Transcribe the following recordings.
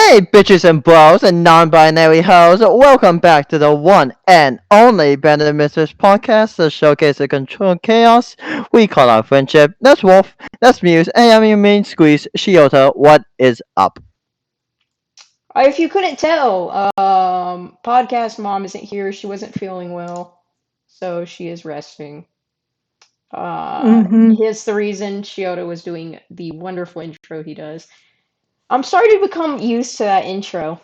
Hey, bitches and bros and non-binary hoes, welcome back to the one and only Band of Misfits podcast, the showcase of controlled chaos we call our friendship. That's Wolf, that's Muse, and I'm your main squeeze, Shiota. What is up? If you couldn't tell, podcast mom isn't here. She wasn't feeling well, so she is resting. Mm-hmm. Here's the reason Shioda was doing the wonderful intro he does. I'm starting to become used to that intro.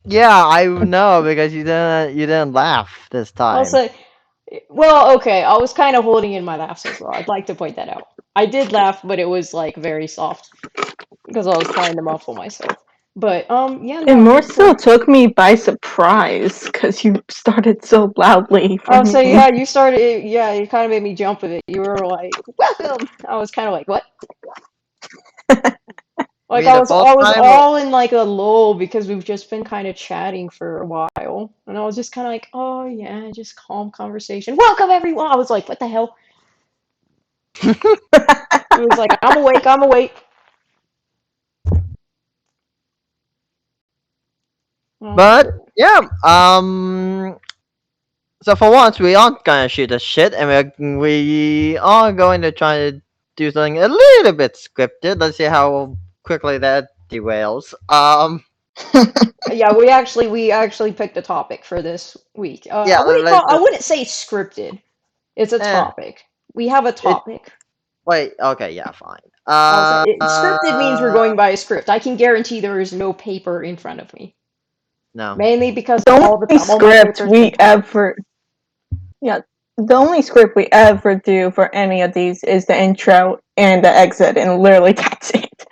Yeah, I know because you didn't laugh this time. Also, well, okay, I was kind of holding in my laughs as well. I'd like to point that out. I did laugh, but it was like very soft because I was trying to muffle myself. But yeah, It no, more just so took me by surprise because you started so loudly for oh, so me. yeah, you started. Yeah, you kind of made me jump with it. You were like, "Welcome." I was kind of like, "What?" You Like mean I the was, first I was time? all in like a lull because we've just been kind of chatting for a while, and I was just kind of like, "Oh yeah, just calm conversation." Welcome everyone. I was like, "What the hell?" It was like, "I'm awake. I'm awake." But But yeah, so for once, we aren't gonna shoot the shit, and we are going to try to do something a little bit scripted. Let's see how quickly that derails. yeah, we actually picked a topic for this week. Yeah, I wouldn't say scripted. It's a eh, topic. We have a it. topic. Wait, okay, yeah, fine. Scripted means we're going by a script. I can guarantee there is no paper in front of me. No. Mainly because The only all my script paper's been we typed. ever, yeah, the only script we ever do for any of these is the intro and the exit, and literally that's it.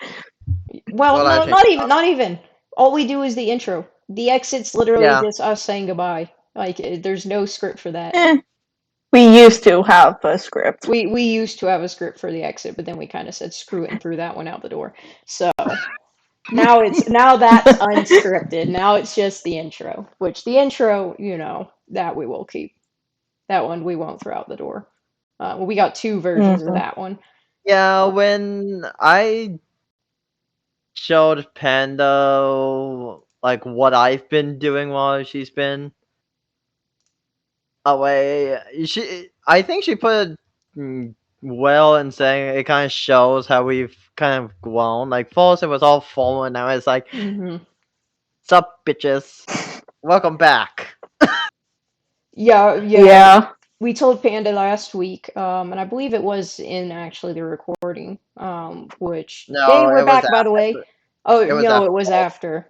Well, Well, I no, think. not even. All we do is the intro. The exit's literally Yeah. just us saying goodbye. Like there's no script for that. Eh, we used to have a script. We used to have a script for the exit, but then we kind of said screw it and threw that one out the door. So now that's unscripted. Now it's just the intro, which the intro, that we will keep. That one we won't throw out the door. Well, we got two versions of Mm-hmm. that one. Yeah, when I showed Panda like what I've been doing while she's been away, I think she put it well in saying it kind of shows how we've kind of grown. Like first it was all formal, and now it's like, Hmm. sup bitches, welcome back. Yeah, yeah. Yeah. We told Panda last week, and I believe it was in actually the recording, which, hey, No, we're it was back, by the way. after. Oh, It was no, after. it was after.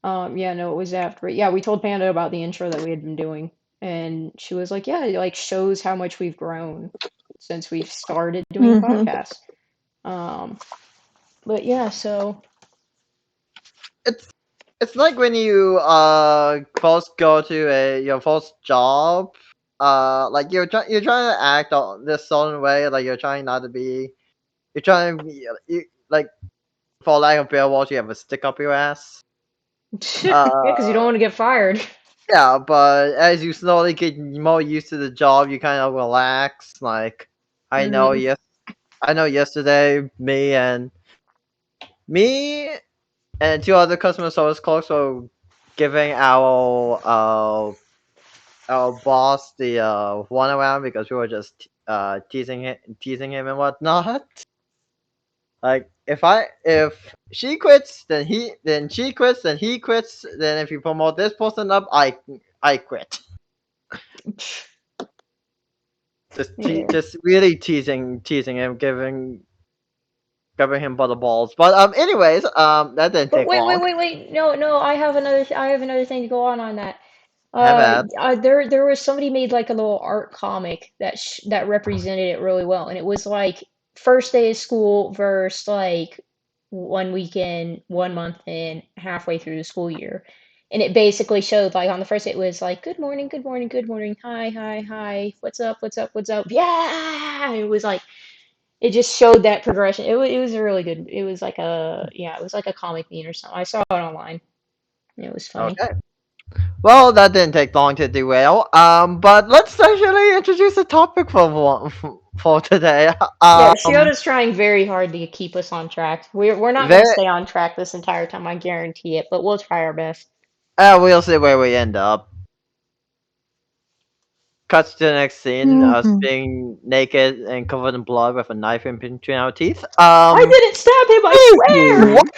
Yeah, no, it was after. Yeah, we told Panda about the intro that we had been doing, and she was like, yeah, it like shows how much we've grown since we've started doing Mm-hmm. podcasts. Um, but yeah, so It's it's like when you first go to your first job, like you're trying to act this certain way, like you're trying not to be, you're trying to be, like, for lack of better words, you have a stick up your ass. yeah, because you don't Uh, want to get fired. yeah, but as you slowly get more used to the job, you kind of relax. Like, I know, Hmm. yes, I know. Yesterday, me and two other customer service clerks were giving our boss the one around because we were just teasing him and whatnot. Like if she quits, then she quits, then he quits. Then if you promote this person up, I quit. Yeah. Just really teasing him, giving him butter balls. But anyways, that didn't But take wait, wait, long. wait, wait. No, no, I have another thing to go on that. Have at. There was somebody made like a little art comic that represented it really well, and it was like first day of school versus like one weekend, 1 month in, halfway through the school year, and it basically showed like on the first day it was like good morning, good morning, good morning, hi, hi, hi, what's up, what's up, what's up, yeah. It was like it just showed that progression. It was really good. It was like it was like a comic bean or something. I saw it online. It was funny. Okay. Well, that didn't take long to derail. But let's actually introduce the topic for today. Yeah, Shioda's trying very hard to keep us on track. We're not going to Very, stay on track this entire time, I guarantee it, but we'll try our best. we'll see where we end up. Cuts to the next scene, us Mhm. being naked and covered in blood with a knife in between our teeth. I didn't stab him, I What?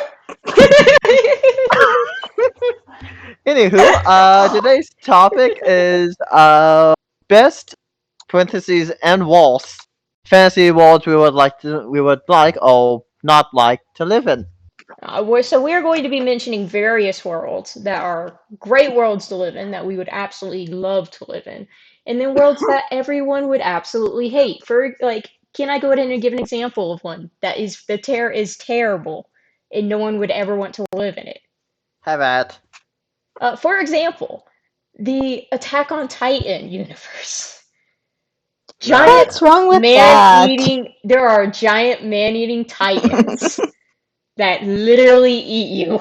swear! Today's topic is best parentheses and walls fantasy worlds we would like or not like to live in. So we're going to be mentioning various worlds that are great worlds to live in, that we would absolutely love to live in, and then worlds that everyone would absolutely hate. For like, can I go ahead and give an example of one that is is terrible, and no one would ever want to live in it? Have at. For example, the Attack on Titan universe. No. What's wrong with that? There are giant man-eating titans that literally eat you.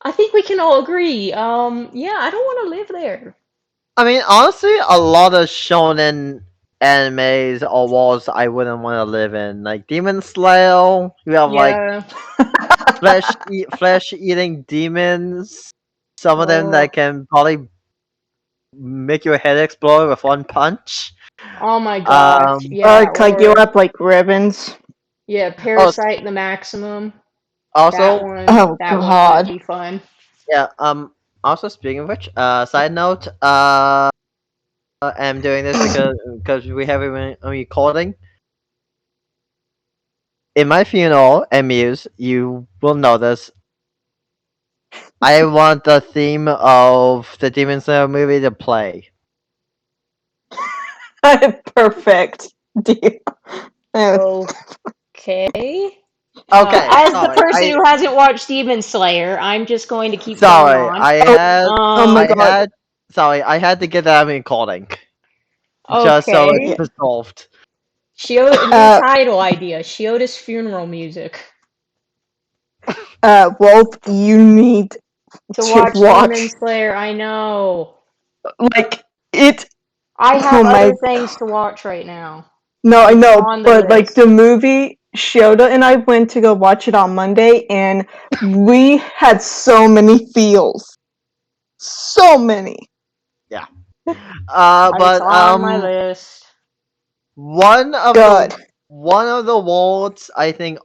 I think we can all agree. Yeah, I don't want to live there. I mean, honestly, a lot of shonen animes or worlds I wouldn't want to live in, like Demon Slayer. You have like Yeah. flesh eating demons. Some of them Oh, that can probably make your head explode with one punch. oh my gosh. Um. Yeah, Cut you or up like ribbons. yeah, Oh, Parasite the Maximum. also, Oh That one would God. be fun. yeah. Also, speaking of which, side note. I'm doing this because we have it on recording. In my funeral and muse, you will notice I want the theme of the Demon Slayer movie to play. Perfect deal. Okay. Okay, As the sorry. person who hasn't watched Demon Slayer, I'm just going to keep going Sorry. on. Oh my Um, God. I had to get that on recording just so okay. it's resolved. New title idea: Shioda's funeral music. Wolf, you need To to watch Demon watch. Slayer, I know. Like it. I Oh have my. other things to watch right now. No, I It's know, on the but like list. the movie, Shioda and I went to go watch it on Monday, and we had so many feels. So many. Yeah. It's But on my list. one of Good. the worlds I think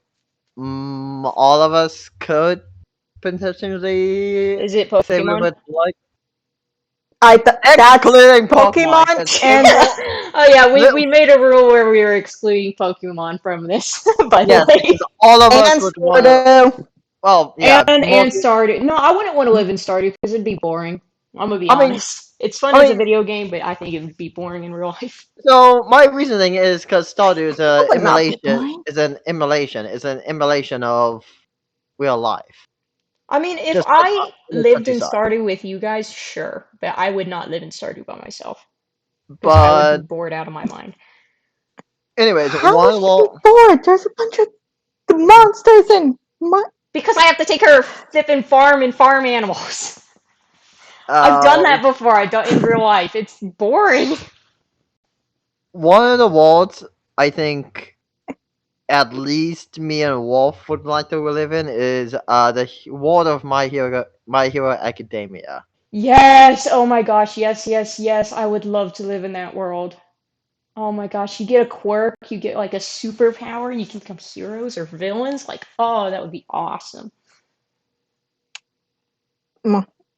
all of us could potentially Is it say we Pokemon? would like, That's excluding Pokemon, Pokemon 'cause and Oh yeah, li- we made a rule where we were excluding Pokemon from this, by the yes, way. because all of us and would want to. Stardew. Well, yeah, And most. Stardew. No, I wouldn't want to live in Stardew because it'd be boring. I'm gonna be I mean, honest. It's fun I as a mean, video game, but I think it would be boring in real life. so my reasoning is because Stardew is That a would not be emulation, boring. is an emulation of real life, I mean, if just I in the lived in countryside. Stardew with you guys, sure, but I would not live in Stardew by myself because I would be But bored out of my mind. anyways, How one would you be will. bored? There's a bunch of monsters and Because I have to take care of flipping farm animals. I've done Uh, that before. I don't in real life. It's boring. one of the worlds I think at least me and Wolf would like to live in is the world of My Hero Academia. Yes. Oh my gosh. Yes, yes, yes. I would love to live in that world. Oh my gosh. You get a quirk, you get like a superpower, and you can become heroes or villains. Like, oh, that would be awesome.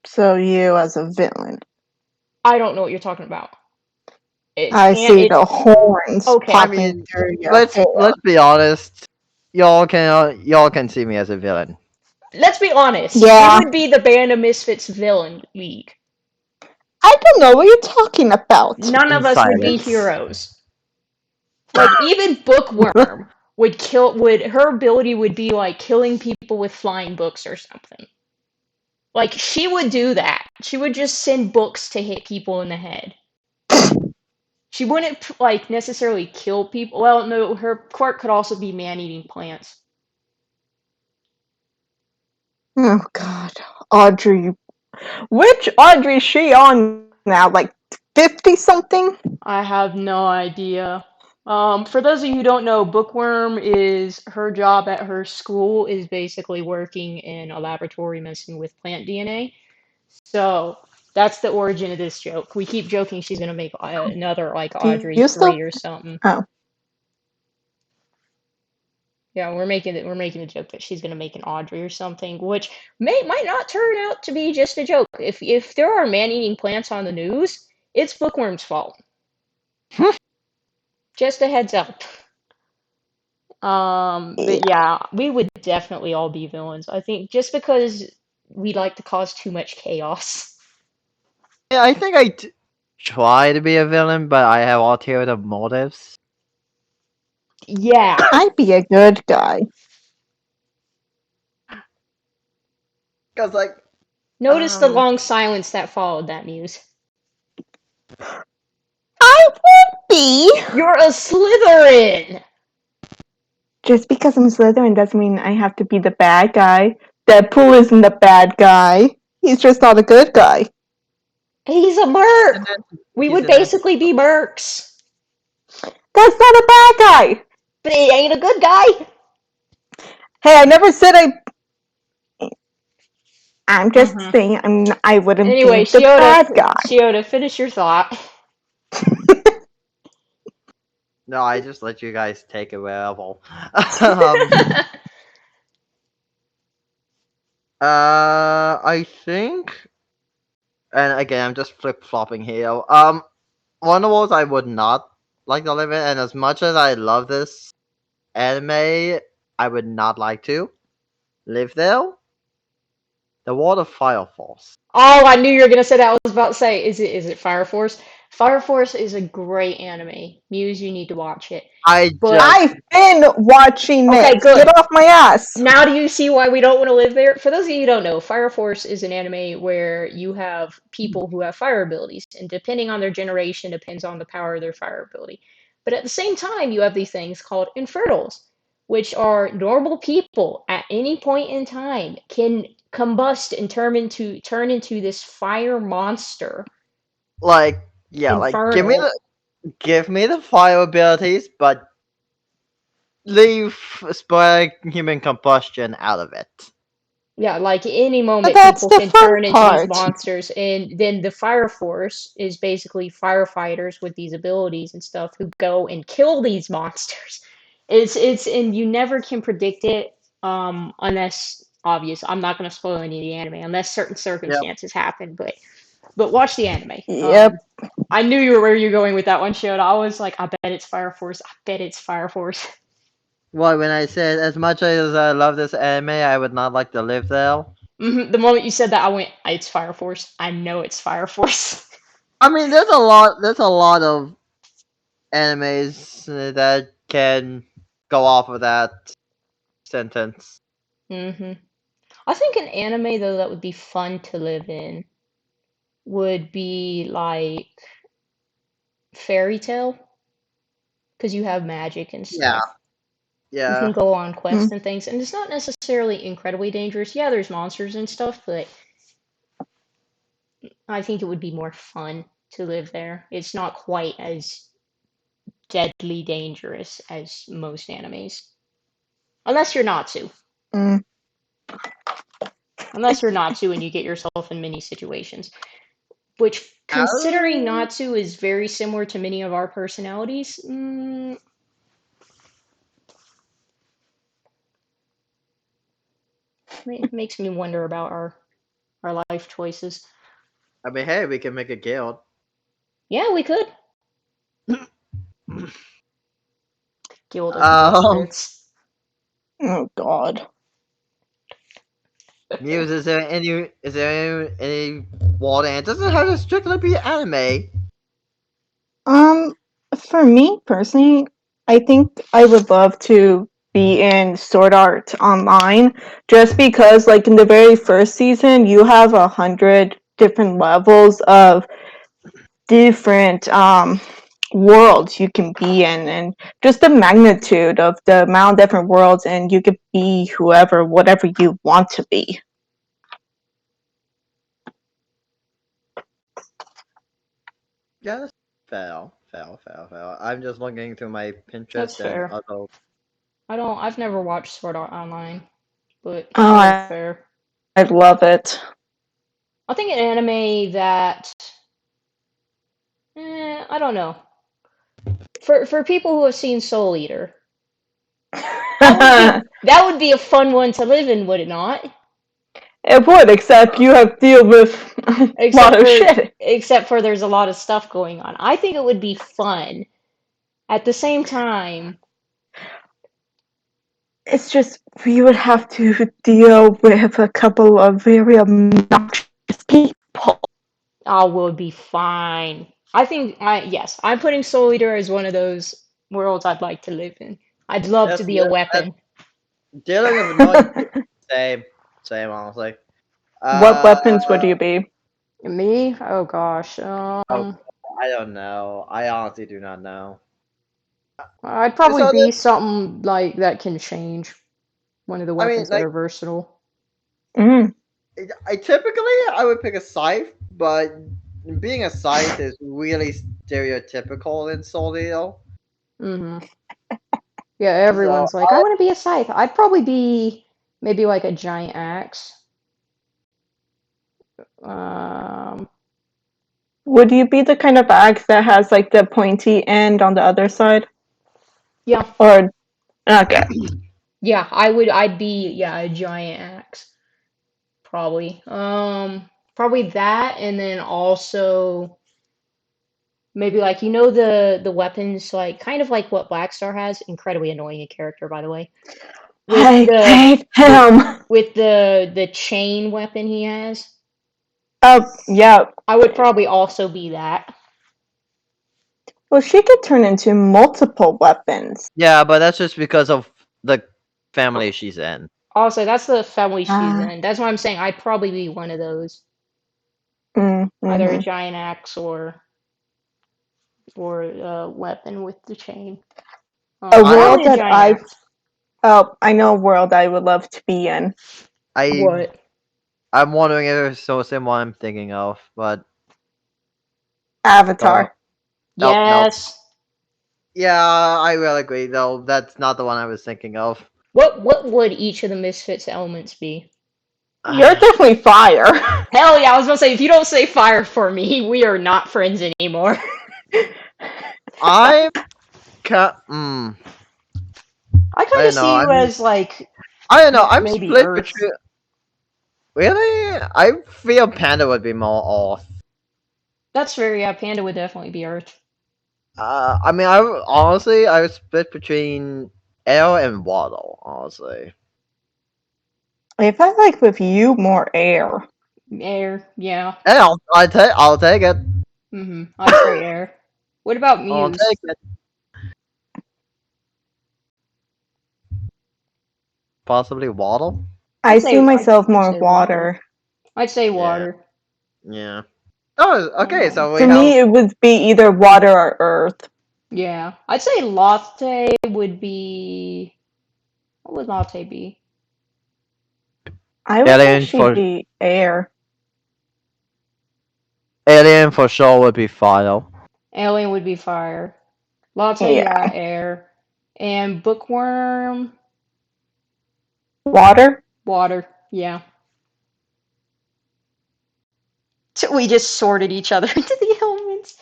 so you as a villain. I don't know what you're talking about. I see It's the horns okay. I popping mean, through your hair. let's be honest. Y'all can see me as a villain. Let's be honest. We Yeah. would be the Band of Misfits villain league. I don't know what you're talking about. None In of us would be silence. heroes. Like even Bookworm would her ability would be like killing people with flying books or something. Like she would do that. She would just send books to hit people in the head. She wouldn't like necessarily kill people. Well, no, her quirk could also be man-eating plants. Oh God, Audrey. Which Audrey is she on now? Like 50 something? I have no idea. For those of you who don't know, Bookworm is her job at her school is basically working in a laboratory messing with plant DNA. So that's the origin of this joke. We keep joking she's gonna make another like Do Audrey you still? 3 or something. Oh, Yeah, we're making a joke that she's gonna make an Audrey or something, which might not turn out to be just a joke. If there are man-eating plants on the news, it's Bookworm's fault. Just a heads up. yeah. But yeah, we would definitely all be villains. I think just because we like to cause too much chaos. Yeah, I think try to be a villain, but I have ulterior motives. Yeah. I'd be a good guy. Cause like, Notice the long silence that followed that, Muse. I would be. You're a Slytherin! Just because I'm Slytherin doesn't mean I have to be the bad guy. Deadpool isn't the bad guy. He's just not a good guy. He's a and merc! then We he's would an anti. basically be mercs. That's not a bad guy. But he ain't a good guy! Hey, I never said I'm just Mm-hmm. saying I wouldn't be Anyway, the bad guy. Shiota, finish your thought. No, I just let you guys take it wherever. um, I think, and again, I'm just flip flopping here. One of those I would not like to live in, and as much as I love this anime, I would not like to live there. The World of Fire Force. Oh, I knew you were gonna say that. I was about to say, is it Fire Force? Fire Force is a great anime. Muse, you need to watch it. I But just I've been watching okay, it. good. Get off my ass. Now do you see why we don't want to live there? For those of you who don't know, Fire Force is an anime where you have people who have fire abilities, and depending on their generation, depends on the power of their fire ability. But at the same time, you have these things called Infernals, which are normal people at any point in time can combust and turn into this fire monster. like, yeah, like Infernal. give me the fire abilities, but leave spoiling human combustion out of it. Yeah, like any But moment, that's people the can fun turn into these part. monsters, and then the fire force is basically firefighters with these abilities and stuff who go and kill these monsters. And you never can predict it, unless obvious. I'm not going to spoil any of the anime unless certain Yep. circumstances happen, but watch the anime. Yep. I knew you were where you're going with that one, Shota. I was like, I bet it's Fire Force. I bet it's Fire Force. Well, when I said as much as I love this anime, I would not like to live there. The moment you said that, I went, it's Fire Force. I know it's Fire Force. I mean, there's a lot. There's a lot of animes that can go off of that sentence. hmm I think an anime though that would be fun to live in would be like Fairy Tale, because you have magic and Yeah, stuff. You can yeah. go on Mm. quests and things, and it's not necessarily incredibly dangerous. Yeah, there's monsters and stuff, but I think it would be more fun to live there. It's not quite as deadly dangerous as most animes. Unless you're Natsu. Mm. Unless you're Natsu and you get yourself in many situations. Which, considering Oh, Natsu is very similar to many of our personalities, makes me wonder about our life choices. I mean, hey, we can make a guild. Yeah, we could. Guild of um, Misfits. Oh God. Muse, is there any water? And it doesn't have to strictly be anime. Um, for me personally, I think I would love to be in Sword Art Online, just because, like in the very first season, you have 100 different levels of different worlds you can be in, and just the magnitude of the amount of different worlds, and you could be whatever you want to be. Yeah, that's fair. fail. I'm just looking through my That's Pinterest and fair. other. I've never watched Sword Art Online, but Oh, that is I fair. love it. I think an anime that, I don't know. For people who have seen Soul Eater, that would be a fun one to live in, would it not? It would, except you have to deal with a Except lot of for shit. except for there's a lot of stuff going on. I think it would be fun. At the same time, It's just we would have to deal with a couple of very obnoxious people. I would be fine. Yes, I'm putting Soul Eater as one of those worlds I'd like to live in. I'd love to be a That's weapon. dealing with annoying people. Same honestly. What Uh, weapons would you be? Me? Oh gosh. oh, I don't know. I honestly do not know. I'd probably So be something like that can change. One of the I mean, weapons that like are versatile. Mm. I typically I would pick a scythe, but being a scythe is really stereotypical in Soul Eater. Hmm. Yeah, So everyone's like, I want to be a scythe. I'd probably be maybe like a giant axe. Um, Would you be the kind of axe that has like the pointy end on the other side? yeah, Or okay. yeah, I would. I'd be a giant axe probably. Probably that, and then also maybe like the weapons like kind of like what Black Star has. Incredibly annoying a character, by the way. With I the hate with him. with the chain weapon he has. Oh yeah. I would probably also be that. Well, she could turn into multiple weapons. yeah, but that's just because of the family she's in. Also, that's the family she's Ah. in. That's what I'm saying. I'd probably be one of those, either a Mm-hmm. giant axe or a weapon with the chain. A I world Probably a that giant axe. I know a world I would love to be in. I What? I'm wondering if it's so same what I'm thinking of, but don't know. Avatar. Nope. Yes. Yeah, I will agree though. That's not the one I was thinking of. What would each of the Misfits elements be? You're definitely fire. Hell yeah, I was gonna say if you don't say fire for me, we are not friends anymore. I'm ca- mm, I I kind of don't know. see you as like I don't know. I'm maybe split Earth. between. Really, I feel Panda would be more off. That's fair. Yeah, Panda would definitely be Earth. I mean, I was split between air and water. Honestly, I felt like with you more air. Air. Yeah. and I'll take it. I'd say air. What about I'll take Muse? it. Possibly water. I see myself more water. I'd say Yeah, water. yeah. Oh, okay. So we For have. me, it would be either water or earth. Yeah. I'd say latte would be. What would latte be? I would think Alien she'd for be air. Alien for sure would be fire. Alien would be fire. Latte, Yeah. yeah, air. And bookworm, Water? water. Yeah. We just sorted each other into the elements.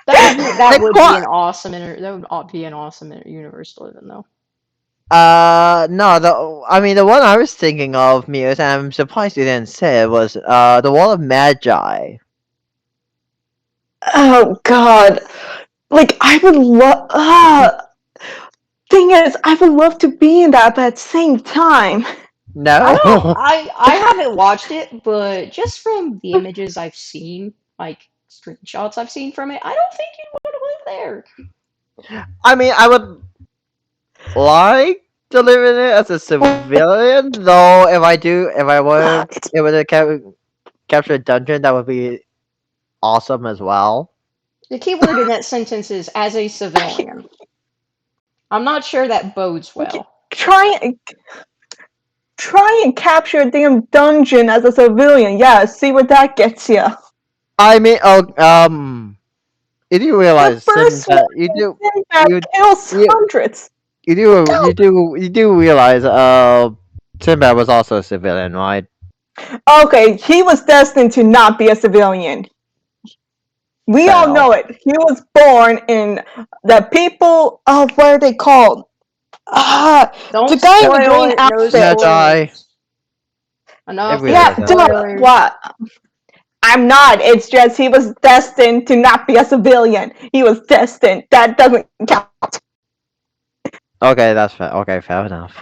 That Like would be what? an awesome that would be an awesome universe to live in though. No. I mean, the one I was thinking of, Muse, and I'm surprised you didn't say it was the Wall of Magi. Oh god. Like I would love thing is I would love to be in that, but at the same time. I don't No. I haven't watched it, but just from the images I've seen, like screenshots I've seen from it, I don't think you'd want to live there. I mean, I would like to live in it as a civilian, though. If I were It's able to capture a dungeon, that would be awesome as well. The key word in that sentence is as a civilian. I'm not sure that bodes like, well. try try and capture a damn dungeon as a civilian. Yeah, see what that gets you. I mean, You do The realize first one, Sinbad. Sinbad You kills you hundreds. you do realize Sinbad was also a civilian, right? Okay, he was destined to not be a civilian. We Fair all enough. know it. He was born in the people of what are they called? The Don't guy in the spoil green it. No outfit. Magi. spoilers. It Enough really Yeah, doesn't. duh. spoilers. What? I'm not. It's just he was destined to not be a civilian. He was destined. That doesn't count. Okay, that's fair. Okay, fair enough.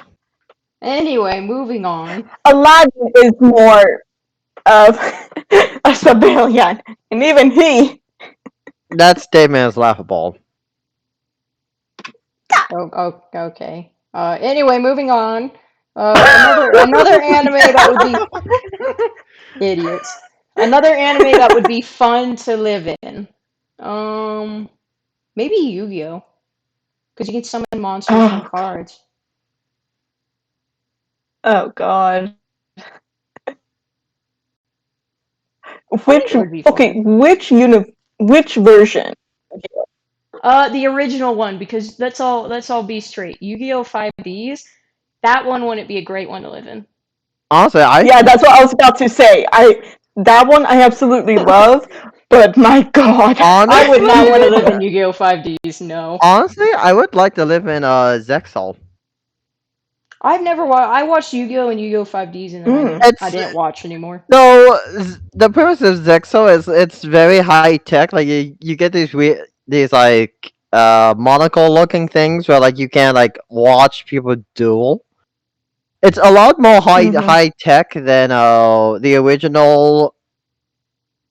Anyway, moving on. Aladdin is more of a civilian, and even he. That statement is laughable. Okay. Anyway, moving on. Another anime that would be idiots. Another anime that would be fun to live in. Um, Maybe Yu-Gi-Oh, because you can summon monsters from Oh, cards. oh God. I think it would be fun. Which version? The original one, because let's all be straight. Yu-Gi-Oh! 5Ds, that one wouldn't be a great one to live in. Honestly, Yeah, that's what I was about to say. That one I absolutely love, but my God. I would not want to honestly, live in Yu-Gi-Oh! 5Ds, no. honestly, I would like to live in Zexal. I watched Yu-Gi-Oh! And Yu-Gi-Oh! 5Ds and then I It's didn't watch anymore. so the premise of Zexal is it's very high tech. Like you get these like monocle looking things where like you can like watch people duel. It's a lot more high tech than the original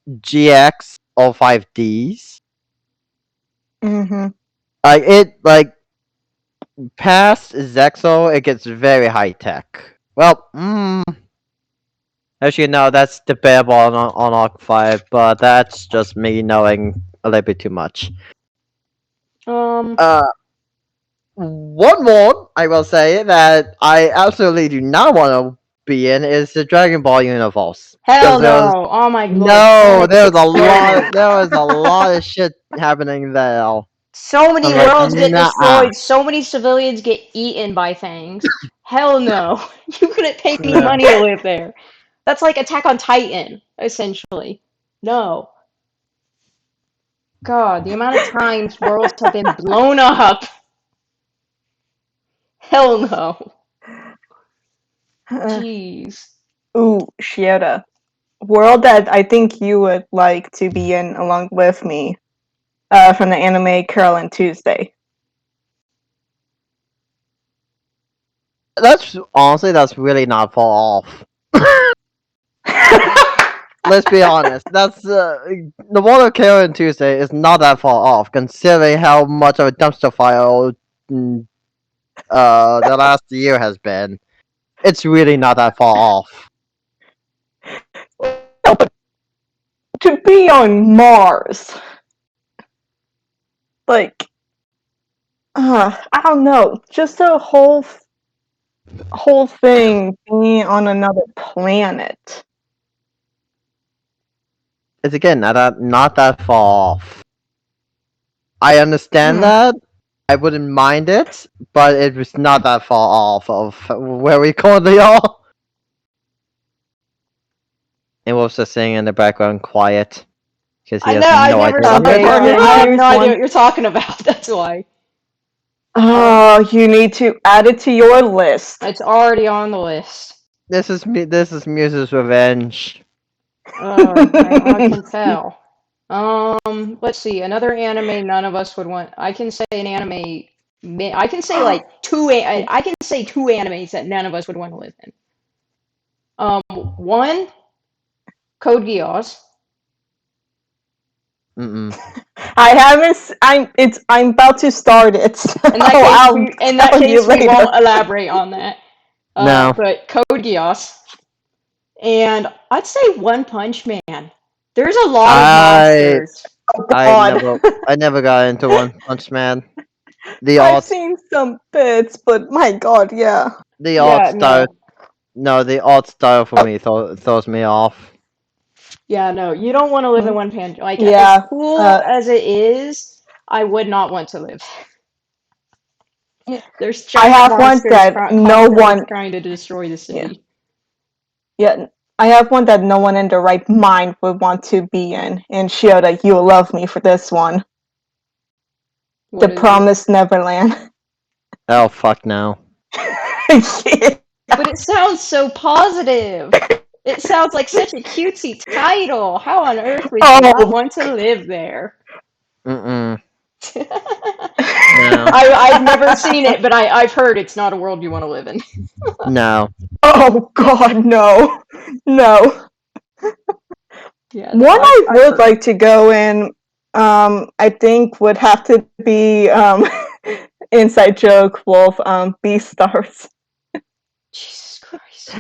GX or 5Ds. Mm-hmm. Like past Zexal, it gets very high tech. Well, as you know, that's debatable on Arc 5, but that's just me knowing a little bit too much. Um, Uh, one more I will say that I absolutely do not want to be in is the Dragon Ball universe. Hell Because no! Oh my lord, no, panic exploded. there was a lot of shit happening there. So many I'm like, worlds get nah. destroyed, so many civilians get eaten by things. Hell no. You couldn't pay me No. money to live there. That's like Attack on Titan, essentially. No. God, the amount of times worlds have been blown up. Hell no. Jeez. Ooh, Shiera. World that I think you would like to be in along with me. From the anime Carol and Tuesday. That's really not far off. Let's be honest. That's the Wall of Karen Tuesday is not that far off, considering how much of a dumpster fire mm, the last year has been. It's really not that far off. To be on Mars, like, I don't know, just the whole thing being on another planet. It's again not that far off. I understand Hmm. that. I wouldn't mind it, but it was not that far off of where we currently are. And Wolf's just sitting in the background quiet because he I has know, I've no never idea what seen we're Okay, it. talking I have about. here's no idea one. what you're talking about. That's why. Oh, you need to add it to your list. It's already on the list. This is me. This is Muse's revenge. I can tell. Let's see. Another anime none of us would want. I can say an anime. I can say like I can say two animes that none of us would want to live in. One, Code Geass. Mm-mm. I haven't. I'm about to start it. So In that case, I'll in that tell you case, we later. won't elaborate on that. No, But Code Geass, and I'd say One Punch Man. There's a lot of I monsters. Oh I God. never I never got into One Punch Man. The I've art seen some bits, but my God, yeah. the art Yeah, style no. no the art style for me throws me off. Yeah, no, you don't want to live in one pan. Like, as Yeah. cool as it is, I would not want to live. There's I giant have one monsters that no constantly one. trying to destroy the Yeah. city. Yeah. I have one that no one in their right mind would want to be in. And Shioda, you'll love me for this one. The What is it? Promised Neverland. Oh fuck no. Yeah. But it sounds so positive. It sounds like such a cutesy title. How on earth would you not Oh. want to live there? Mm-mm. No. I've never seen it, but I've heard it's not a world you want to live in. No. Oh God, no, no. Yeah, no, One I I've would heard. like to go in, I think would have to be inside joke wolf Beastars. Jesus Christ.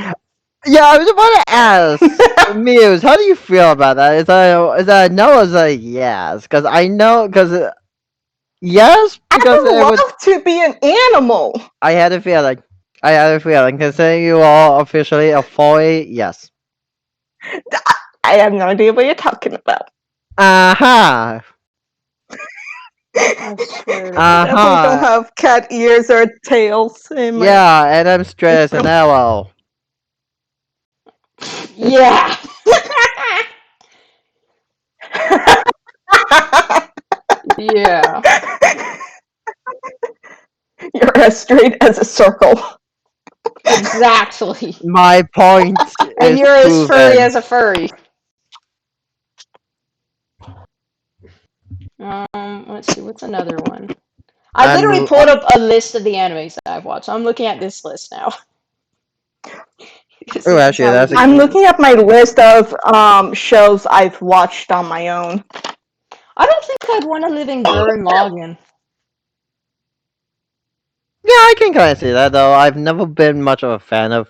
Yeah, I was about to ask Muse, how do you feel about that? Is that a no or is that a yes? Because I know, yes, I because would it would. love to be an animal. I had a feeling. I had a feeling. Considering you are officially a boy, yes. I have no idea what you're talking about. Uh-huh. I swear to I God. definitely don't Uh-huh. have cat ears or tails in my. Yeah, and I'm straight as an arrow. Yeah. Yeah. You're as straight as a circle. Exactly. My point And is you're as furry proven. as a furry. Let's see, what's another one? I literally And pulled up a list of the animes that I've watched. I'm looking at this list now. oh, This is actually, how we that's a I'm begin. looking at my list of shows I've watched on my own. I don't think I'd want to live in Gurren Lagann. yeah. I can kind of see that though. I've never been much of a fan of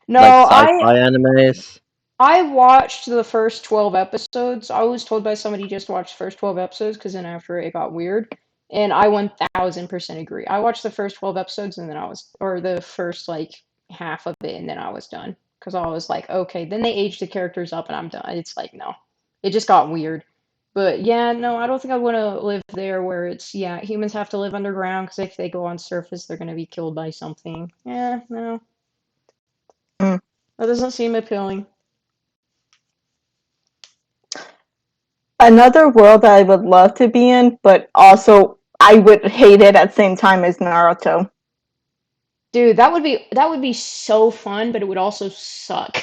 No, like I sci-fi animes. I watched the first 12 episodes. I was told by somebody just watch the first 12 episodes because then after it got weird. And I 1000% agree. I watched the first 12 episodes and then or the first like half of it and then I was done. Because I was like, okay, then they aged the characters up and I'm done. It's like, no. It just got weird. But yeah, no, I don't think I want to live there where it's, yeah, humans have to live underground because if they go on surface, they're going to be killed by something. Yeah, no. Mm. That doesn't seem appealing. Another world that I would love to be in, but also I would hate it at the same time is Naruto. Dude, that would be so fun, but it would also suck.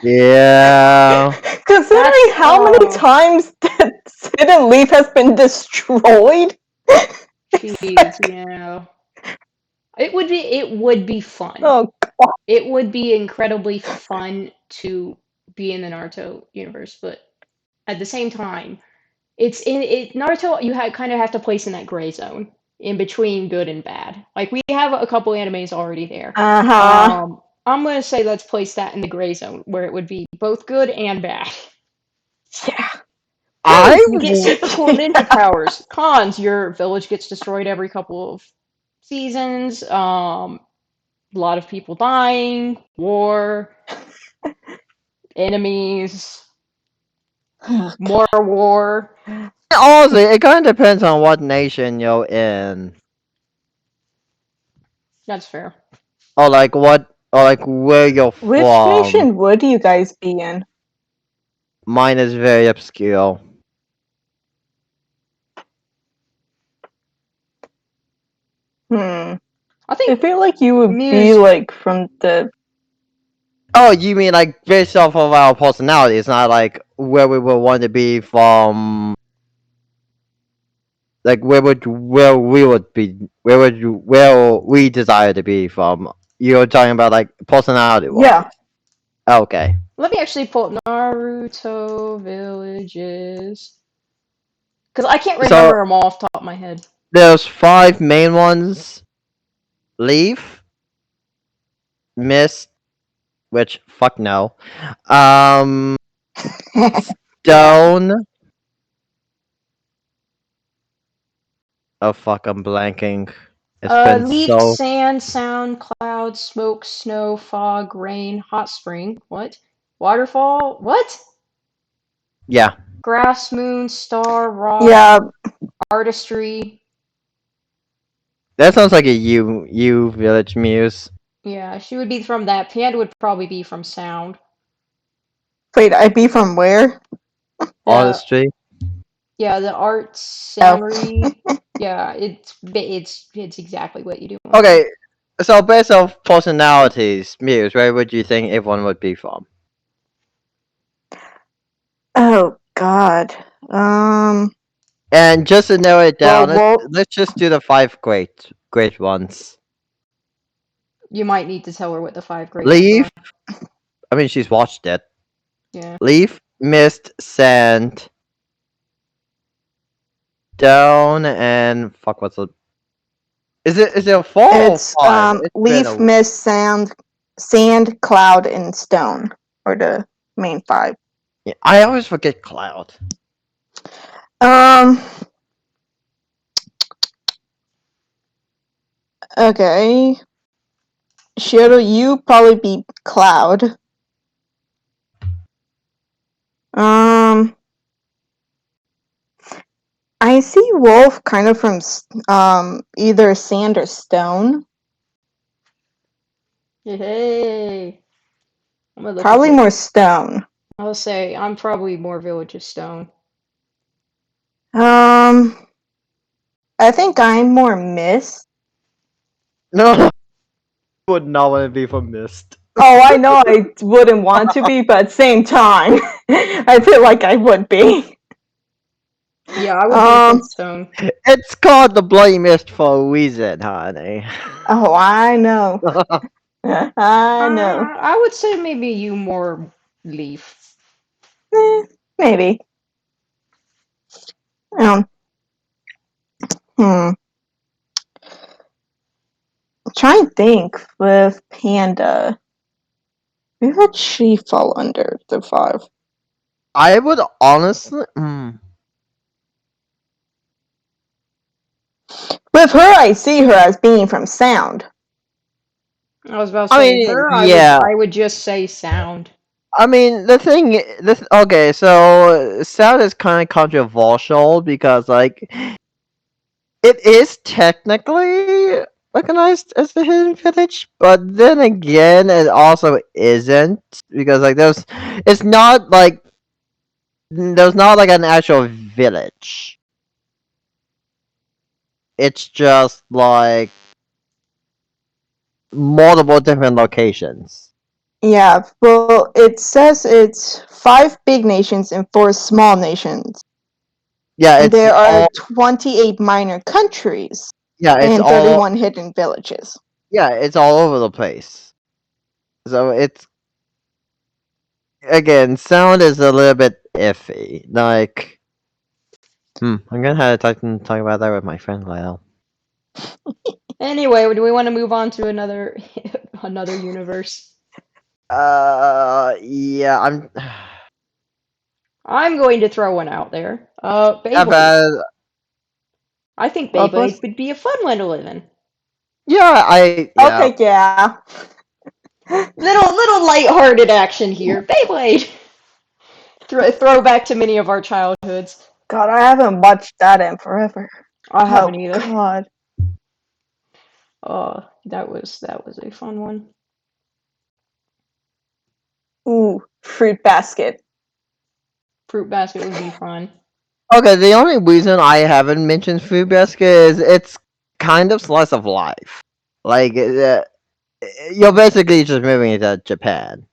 Yeah. Considering how many times that Hidden Leaf has been destroyed, it's Jeez, like, yeah. It would be fun. oh, It would be incredibly fun to be in the Naruto universe, but at the same time, it's in it Naruto you kind of have to place in that gray zone in between good and bad. Like we have a couple animes already there. uh-huh. I'm gonna say let's place that in the gray zone where it would be both good and bad. Yeah. I Pros, you get super cool ninja powers. Cons, your village gets destroyed every couple of seasons. A lot of people dying, war, enemies, more war. honestly, it kind of depends on what nation you're in, That's fair. or like where you're Which from. nation would you guys be in? Mine is very obscure. Hmm. I I think feel like you would be Muse. like from the. Oh, you mean like based off of our personalities, not like where we would want to be from, like where we desire to be from. You're talking about like personality wise. Yeah. Okay. Let me actually pull up Naruto Villages. Because I can't So remember them all off the top of my head. there's 5 main ones: Leaf, Mist, which fuck no. Um, Yeah. Stone. Oh fuck, I'm blanking. It's been Leaf, so. sand, sound, cloud, smoke, snow, fog, rain, hot spring. What? Waterfall? What? Yeah. Grass, moon, star, rock, Yeah, artistry. That sounds like a you village muse. Yeah, she would be from that. Panda would probably be from sound. wait, I'd be from where? The Artistry. yeah, the art Oh. summary. Yeah, it's exactly what you do want to be. Okay, so based off personalities, muse, where would you think everyone would be from? Oh God. And just to narrow it Well, down, let's just do the five great ones. You might need to tell her what the five great ones Leaf. are. I mean, she's watched it. Yeah. Leaf, mist, sand, down, and fuck. What's the? Is it a four or it's five? It's been leaf, a. mist, sand, cloud, and stone, or the main five. Yeah, I always forget cloud. Um. Okay. Shadow, you probably be cloud. Um. I see wolf kind of from either sand or stone. Hey. I'm gonna look at Probably the. more stone. I'll say I'm probably more Village of Stone. Um. I think I'm more mist. No, would not want to be from mist. Oh, I know I wouldn't want to be, but at the same time, I feel like I would be. Yeah, I would be from Um. Stone. It's called the bloody mist for a reason, honey. Oh, I know. I know. I would say maybe you more Leaf. Maybe. Um. Hmm. Try and think with Panda. Where would she fall under the five? I would honestly. With her, I see her as being from sound. I was about to I say mean, her. yeah. I would just say Sound. I mean, the thing. Okay, so sound is kind of controversial because, like, it is technically recognized as the hidden village, but then again, it also isn't because, like, it's not like there's not like an actual village. It's just like multiple different locations. Yeah, well, it says it's 5 big nations and 4 small nations. Yeah, And it's there are all. 28 minor countries Yeah, it's and all. 31 hidden villages. Yeah, it's all over the place. So it's again, sound is a little bit iffy. Like, I'm gonna have to talk about that with my friend Lyle. Anyway, do we want to move on to another another universe? Yeah, I'm. I'm going to throw one out there. I've Beyblade. had. I think Well, Beyblade would be a fun one to live in. Yeah. okay, yeah. Little lighthearted action here. Beyblade. Throwback to many of our childhoods. God, I haven't watched that in forever. I Oh, haven't either. God. That was a fun one. Ooh, fruit basket. Fruit basket would be fun. Okay, the only reason I haven't mentioned Food Basket is it's kind of slice of life. Like, you're basically just moving to Japan.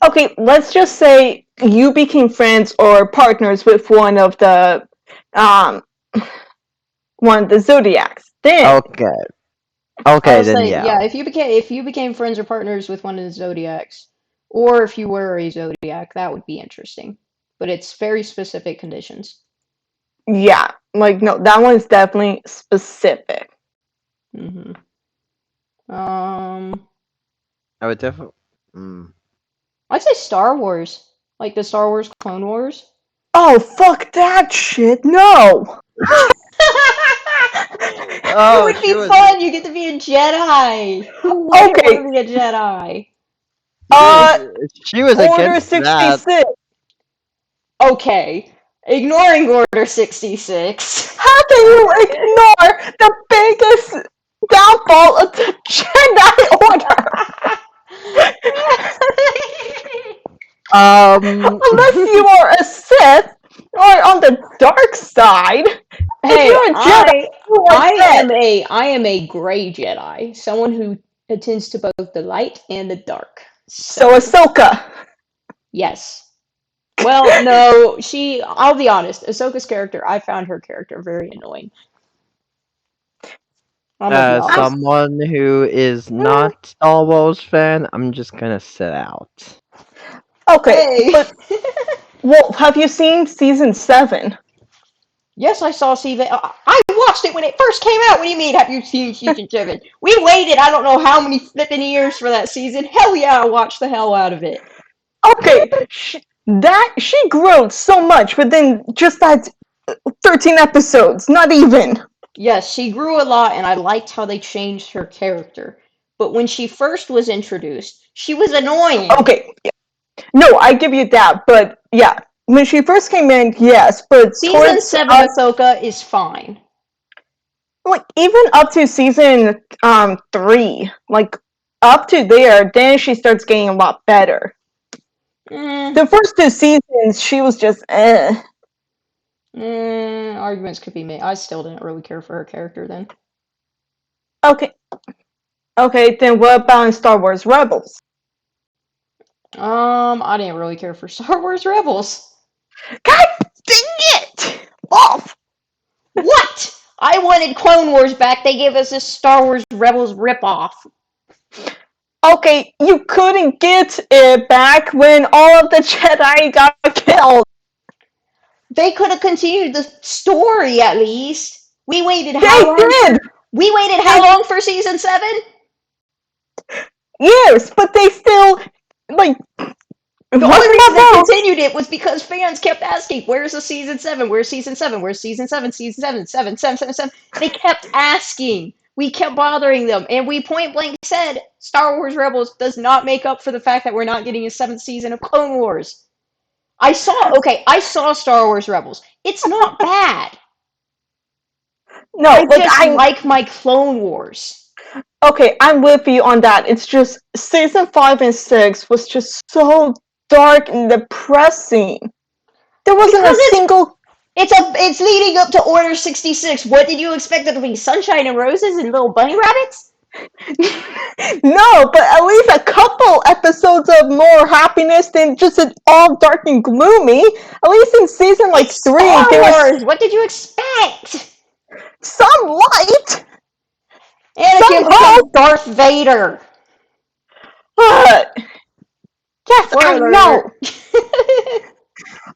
Okay, let's just say you became friends or partners with um one of the zodiacs. Then Okay. I Okay, was then saying, yeah. yeah, if you became friends or partners with one of the zodiacs, or if you were a zodiac, that would be interesting. But it's very specific conditions. yeah, like no, that one's definitely specific. hmm Um, I would definitely. I'd say Star Wars, like the Star Wars Clone Wars. Oh fuck that shit! No. It Oh, would she be was. fun. You get to be a Jedi. Who wouldn't want Okay, to be a Jedi? Uh, She was Order against that. 66. Okay, ignoring Order 66. How can you ignore the biggest downfall of the Jedi Order? Unless you are a Sith or on the dark side. If Hey, you're a Jedi, you are dead. I am a gray Jedi, someone who attends to both the light and the dark. So So, Ahsoka. yes. Well, no, I'll be honest, Ahsoka's character, I found her character very annoying. I'm gonna be As honest. someone who is not Star Wars fan, I'm just gonna sit out. Okay, Hey! but well, have you seen season 7? Yes, I saw season. I watched it when it first came out. What do you mean? Have you seen season 7? We waited I don't know how many flipping years for that season. Hell yeah, I watched the hell out of it. Okay, she grew so much within just that 13 episodes. Not even. Yes, she grew a lot, and I liked how they changed her character. But when she first was introduced, she was annoying. Okay, no, I give you that, but yeah, when she first came in, yes, but Season towards 7 Ahsoka is fine. like even up to season 3, like up to there, then she starts getting a lot better. The first 2 seasons, she was just Arguments could be made. I still didn't really care for her character then. Okay. Okay, then what about in Star Wars Rebels? I didn't really care for Star Wars Rebels. God dang it! Off! What? I wanted Clone Wars back. They gave us this Star Wars Rebels ripoff. Okay, you couldn't get it back when all of the Jedi got killed. They could have continued the story at least. We waited They how long? did! We waited how long for season 7? Years, but they still, like... The only reason they continued it was because fans kept asking, where's the season 7? Where's season 7? Where's season 7? Season 7, 7, 7, 7, 7. They kept asking. We kept bothering them. And we point blank said, Star Wars Rebels does not make up for the fact that we're not getting a 7th season of Clone Wars. I saw Star Wars Rebels. It's not bad. No, I like just like my Clone Wars. Okay, I'm with you on that. It's just season 5 and 6 was just so dark and depressing. There wasn't a single. It's leading up to Order 66. What did you expect it to be? Sunshine and roses and little bunny rabbits? No, but at least a couple episodes of more happiness than just an all dark and gloomy. At least in season like 3, there was What did you expect? some light. Anakin becomes Darth Vader. Yes, I know.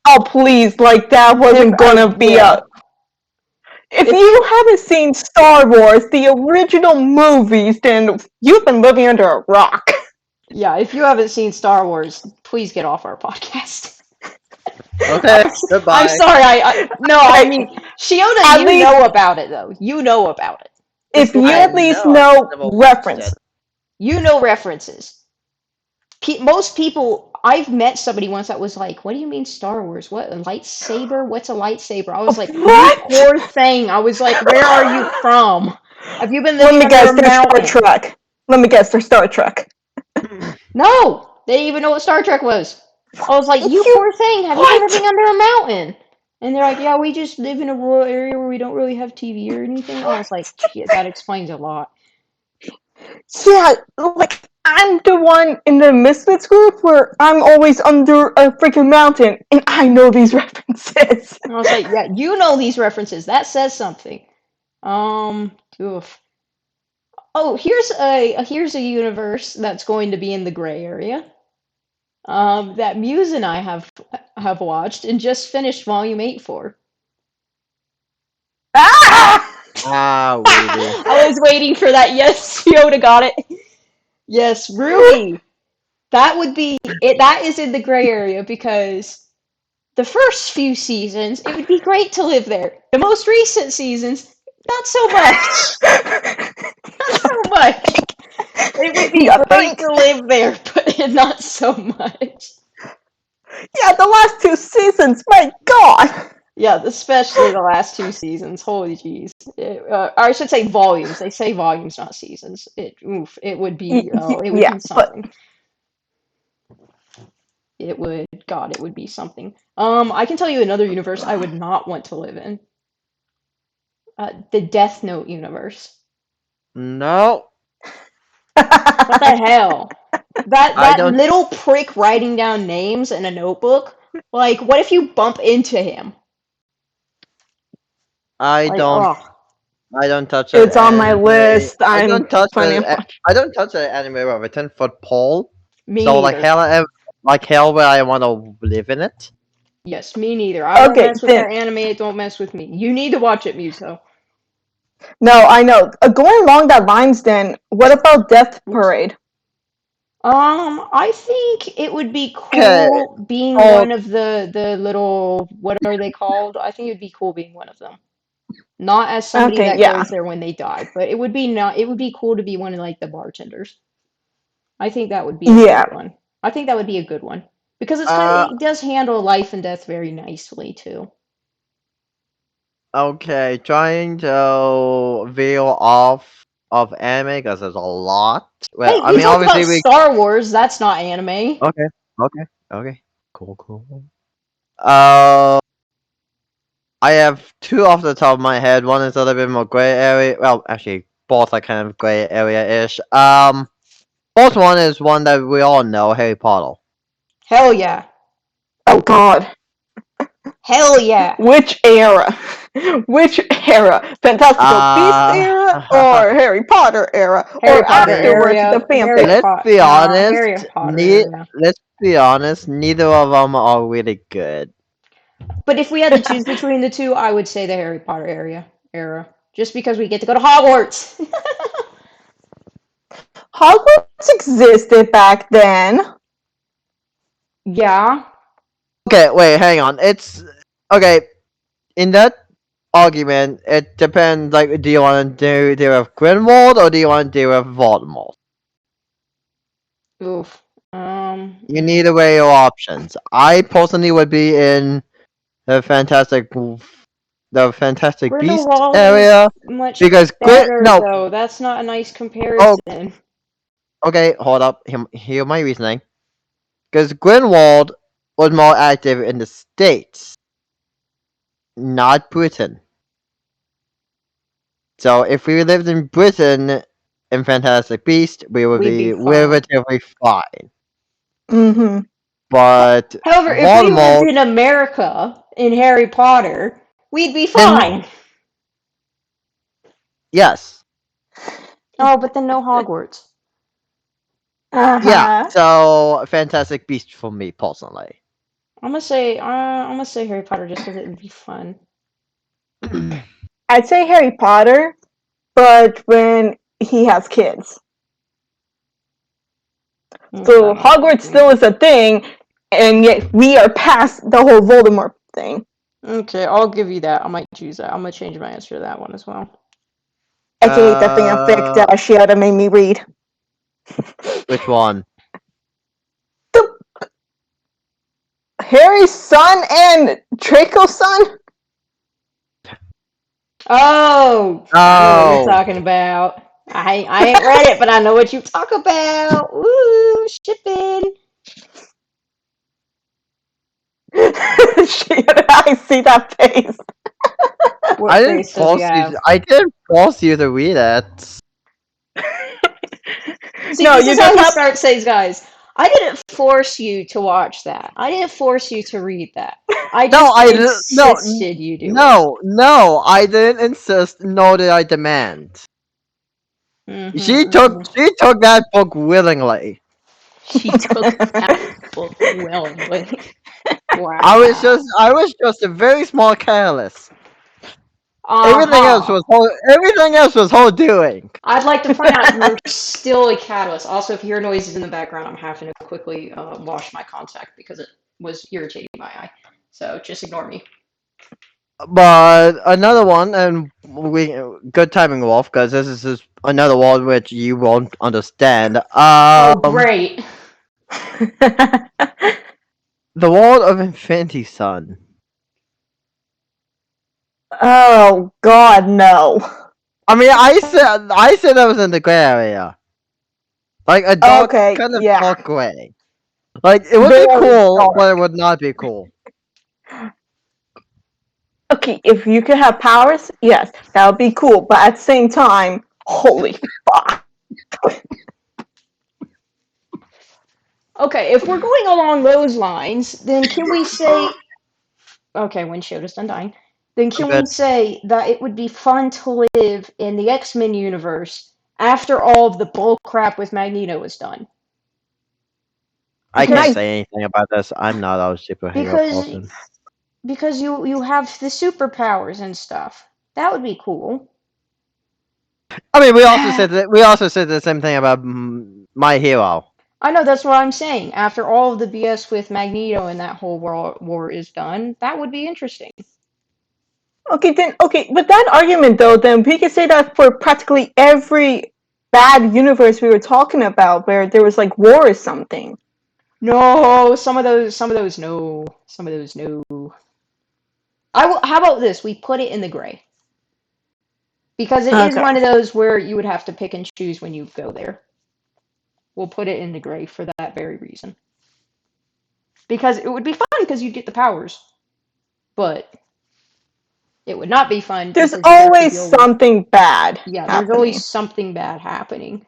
Oh please, like that wasn't gonna be a. If you haven't seen Star Wars, the original movies, then you've been living under a rock. Yeah, if you haven't seen Star Wars, please get off our podcast. Okay, goodbye. I'm sorry. I mean, Shiona, you know about it though. You know about it. If you at least know references. You know references. Most people, I've met somebody once that was like, what do you mean Star Wars? What, a lightsaber? What's a lightsaber? I was like, what? Poor thing. I was like, where are you from? Have you been living under a mountain? Star Trek. Let me guess, they're Star Trek. No! They didn't even know what Star Trek was. I was like, you poor thing, have you ever been under a mountain? And they're like, yeah, we just live in a rural area where we don't really have TV or anything. I was like, yeah, that explains a lot. Yeah, like, I'm the one in the Misfits group where I'm always under a freaking mountain, and I know these references. I was like, yeah, you know these references. That says something. Oof. Oh, here's a universe that's going to be in the gray area. That Muse and I have watched and just finished Volume 8 for. I was waiting for that. Yes, Yoda got it. Yes, Ruby. That would be it. That is in the gray area because the first few seasons, it would be great to live there. The most recent seasons, not so much. Not so much. It would be great to live there, but Not so much. Yeah, the last 2 seasons, my god! Yeah, especially the last 2 seasons. Holy jeez. Or I should say volumes. They say volumes, not seasons. It would be, oh, it would Yeah, be but something. It would, God, it would be something. I can tell you another universe I would not want to live in. The Death Note universe. No, What the hell? That I that don't. little prick writing down names in a notebook. Like, what if you bump into him? I Like, don't. oh, I don't touch an it's on my anime. list. I'm planning on watching. I don't touch an anime with a 10-foot pole. me So like neither. hell, like hell, where I want to live in it. Yes, me neither. I don't Okay, mess with then their anime. It don't mess with me. You need to watch it, Muso. no, I know. Going along that lines, then what about Death Oops. Parade? I think it would be Okay. cool being Oh, one of the little, what are they called? I think it would be cool being one of them. Not as somebody Okay, that yeah, goes there when they die, but it would be cool to be one of like the bartenders. I think that would be a yeah. good one. I think that would be a good one because uh, it does handle life and death very nicely too. okay. Trying to veil off of anime because there's a lot. Well, Hey, I we mean, talked about obviously we. Star Wars. That's not anime. Okay. Okay. Okay. Cool. Cool. Uh, I have two off the top of my head. One is a little bit more gray area. Well, actually, both are kind of gray area-ish. Fourth one is one that we all know, Harry Potter. Hell yeah. Oh God, Hell yeah. which era? Which era? Fantastical Beast Uh, era or Harry Potter era Harry or Potter afterwards the area. fanfic? Harry Potter area. Let's be honest. Neither of them are really good. But if we had to choose between the two, I would say the Harry Potter era. Just because we get to go to Hogwarts. Hogwarts existed back then. Yeah. Okay, wait, hang on. It's okay. In that argument, it depends. Like, do you want to deal with Grindelwald or do you want to deal with Voldemort? Oof. You need to weigh your options. I personally would be in the Fantastic Beast Grindelwald is area much because better, no. though. That's not a nice Oh, comparison. okay. Hold up. Hear my reasoning. Because Grindelwald was more active in the States, not Britain. So if we lived in Britain in Fantastic Beast, we would We'd be be fine. relatively fine. Mm-hmm. But However, if we lived Voldemort, in America in Harry Potter, we'd be then fine. yes, Oh, but then no Hogwarts. yeah. Uh-huh. So Fantastic Beast for me personally. I'm gonna say Harry Potter just because it would be fun. I'd say Harry Potter, but when he has kids. So Hogwarts still is a thing, and yet we are past the whole Voldemort thing. Okay, I'll give you that. I might choose that. I'm gonna change my answer to that one as well. I can hate that fanfic that Shiota made me read. Which one? Harry's son and Draco's son? Oh, I know what you're Oh, talking about. I ain't read it, but I know what you talk about. Ooh, shipping. Shiota, I see that face. What face does he have? I didn't force you to read it. See, No, this you is how just he have. starts saying, guys. I didn't force you to watch that. I didn't force you to read that. I No, just insisted you do it. no. I didn't insist. Nor did I demand. She took that book willingly. She took that book willingly. Wow. I was just a very small careless. Uh-huh. Everything else was whole doing. I'd like to point out you're still a catalyst. Also, if you hear noises in the background, I'm having to quickly wash my contact because it was irritating my eye. So just ignore me. But another one, and we good timing, Wolf, because this is another one which you won't understand. Oh, great. The World of Infinity Sun. Oh God, no. I mean, I said that was in the gray area, like a dark, Okay, kind of yeah, dark gray. Like it would be very cool, dark. but it would not be cool. Okay, if you could have powers, yes, that would be cool. But at the same time, holy fuck. Okay, if we're going along those lines, then can we say, okay, when Shota's done dying, then I'm can we good. say that it would be fun to live in the X-Men universe after all of the bull crap with Magneto was done? I can't Because Mag- say anything about this. I'm not a superhero because person. because you have the superpowers and stuff. That would be cool. I mean, we also said the same thing about My Hero. I know that's what I'm saying. After all of the BS with Magneto and that whole world war is done, that would be interesting. okay, with that argument though, then we could say that for practically every bad universe we were talking about, where there was like war or something. No, some of those, no, some of those, no. I will. How about this? We put it in the gray because it is Okay. one of those where you would have to pick and choose when you go there. We'll put it in the gray for that very reason. Because it would be fun because you'd get the powers, but it would not be fun There's because you'd have to always deal with, something bad yeah, there's always happening. something bad happening.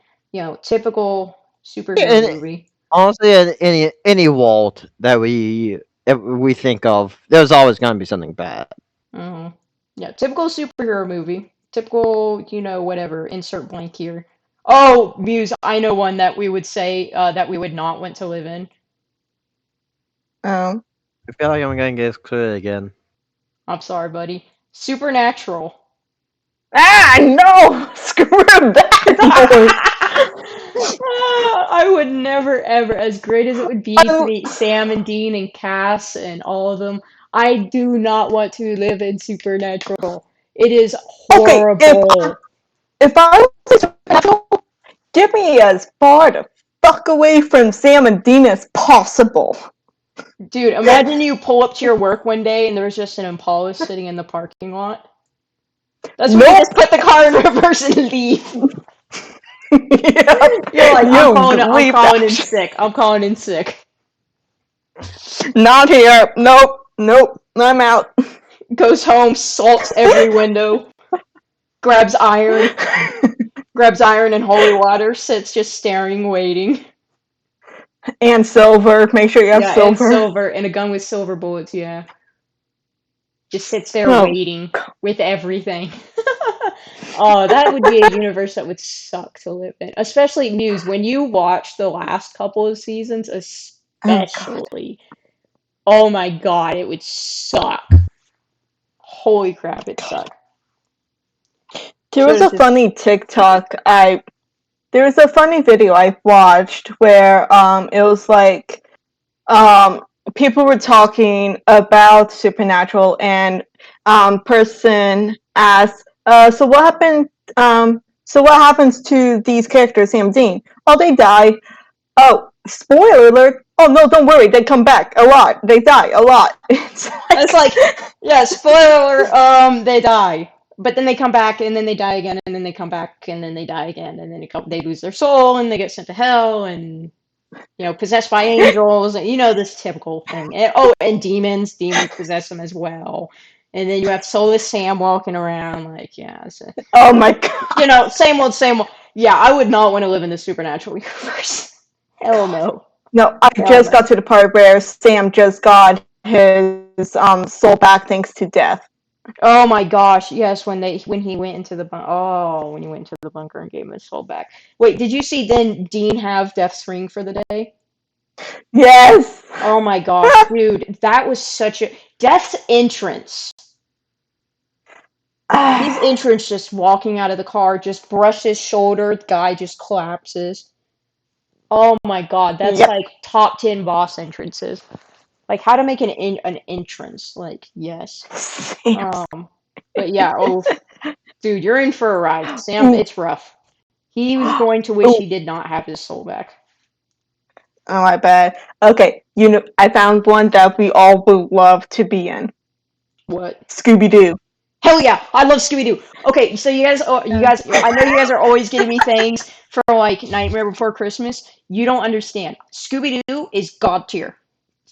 Typical superhero And movie. honestly, in any world that we think of, there's always going to be something bad. uh Yeah, typical superhero movie. Typical, whatever, insert blank here. Oh, Muse, I know one that we would say that we would not want to live in. Um, I feel like I'm going to get screwed again. I'm sorry, buddy. Supernatural. no! Screw that noise! I would never, ever, as great as it would be to I, meet Sam and Dean and Cass and all of them, I do not want to live in Supernatural. It is okay, horrible. if I was special, get me as far the fuck away from Sam and Dean as possible. Dude, imagine you pull up to your work one day and there's just an Impala sitting in the parking lot. That's when you Nope. just put the car in reverse and leave. Yep. You're like, You I'm leave calling that in shit. sick. I'm calling in sick. Not here. Nope. I'm out. Goes home, salts every window, grabs iron, and holy water, sits just staring, waiting. And silver. Make sure you have Yeah, and silver. silver, and a gun with silver bullets, yeah. Just sits there Oh, waiting with everything. Oh, that would be a universe that would suck to live in. Especially Muse, when you watch the last couple of seasons, oh God. especially. Oh my god, it would suck. Holy crap, it sucked. There Should was have a just. funny TikTok there was a funny video I watched where it was like um people were talking about supernatural and person asked so what happens to these characters Sam Dean? Oh, they die. Oh, spoiler alert. Oh no, don't worry, they come back a lot. They die a lot. It's like, yeah, spoiler, they die. But then they come back, and then they die again, and then they come back, and then they die again, and then they lose their soul, and they get sent to hell, and possessed by angels, and this typical thing. And demons possess them as well. And then you have soulless Sam walking around, like, yeah, so, Oh my God. same old, same old. Yeah, I would not want to live in the supernatural universe. Hell no. No, I Hell just no. got to the part where Sam just got his soul back thanks to death. Oh my gosh, yes, when he went into the when he went into the bunker and gave him his soul back. Wait, did you see then Dean have Death's ring for the day? Yes. Oh my gosh, dude, that was such a Death's entrance. His entrance, just walking out of the car, just brushed his shoulder, the guy just collapses. Oh my god, that's Yep. like top 10 boss entrances. Like how to make an entrance. Like, yes. Sam. But yeah, oh dude, you're in for a ride. Sam, Ooh, it's rough. He was going to wish ooh, he did not have his soul back. Oh, I bet. Okay, I found one that we all would love to be in. What? Scooby Doo. Hell yeah, I love Scooby Doo. Okay, so I know you guys are always getting me things for like Nightmare Before Christmas. You don't understand. Scooby Doo is god tier.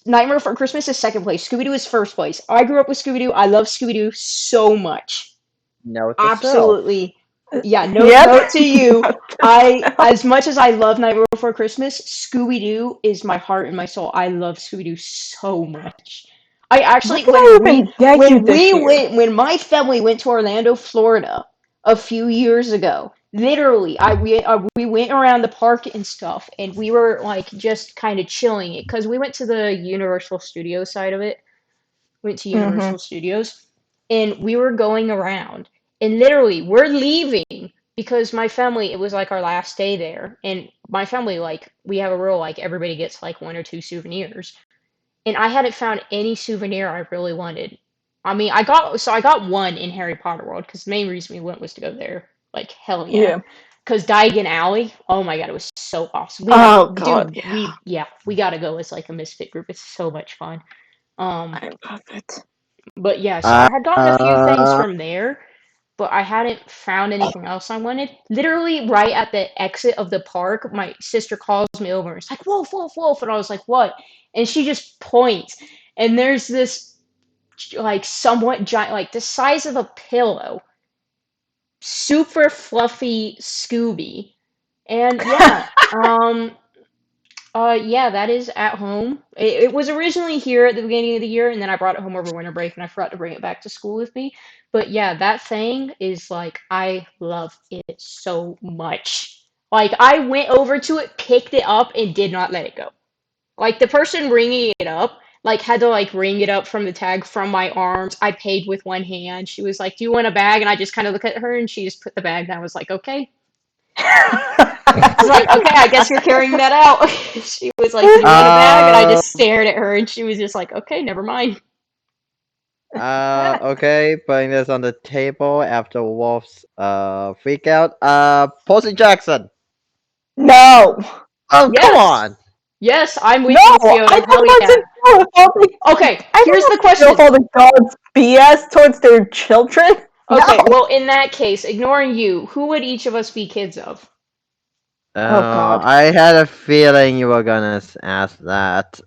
Nightmare Before Christmas is second place. Scooby Doo is first place. I grew up with Scooby Doo. I love Scooby Doo so much. Note to self. Absolutely. Yeah, Yep. note to you. As much as I love Nightmare Before Christmas, Scooby Doo is my heart and my soul. I love Scooby Doo so much. I What actually, did I even get you this year? when my family went to Orlando, Florida, a few years ago, literally, we went around the park and stuff, and we were like just kind of chilling it because we went to the Universal Studios side of it. Went to Mm-hmm. Universal Studios, and we were going around, and literally we're leaving because my family, it was like our last day there, and my family, like, we have a rule, like everybody gets like one or two souvenirs, and I hadn't found any souvenir I really wanted. I mean, I got one in Harry Potter World because the main reason we went was to go there. Like, hell yeah. Yeah. Because Diagon Alley, oh my god, it was so awesome. Oh God, Dude, yeah. we gotta go as like a misfit group. It's so much fun. Um, I love it. but yeah, so Uh, I had gotten a few things from there, but I hadn't found anything else I wanted. Literally, right at the exit of the park, my sister calls me over and it's like, Wolf, Wolf, Wolf. And I was like, what? And she just points, and there's this, like, somewhat giant, like the size of a pillow, super fluffy Scooby. And yeah, yeah, that is at home. It was originally here at the beginning of the year, and then I brought it home over winter break, and I forgot to bring it back to school with me. But yeah, that thing is like, I love it so much. Like, I went over to it, picked it up, and did not let it go. Like, the person ringing it up, like, had to, like, ring it up from the tag from my arms. I paid with one hand. She was like, "Do you want a bag?" And I just kind of looked at her, and she just put the bag down. I was like, "Okay." I was like, "Okay, I guess you're carrying that out." She was like, "Do you want a bag?" And I uh, just stared at her, and she was just like, "Okay, never mind." okay, putting this on the table after Wolf's freak out. Percy Jackson. No, Oh, come Yes, on. yes, I'm no, with you, I Fiona. Hell don't want yeah. to deal with all the. Okay, I don't here's the want to deal with question. all the gods' BS towards their children. No. Okay, well, in that case, ignoring you, who would each of us be kids of? Oh God. I had a feeling you were gonna ask that.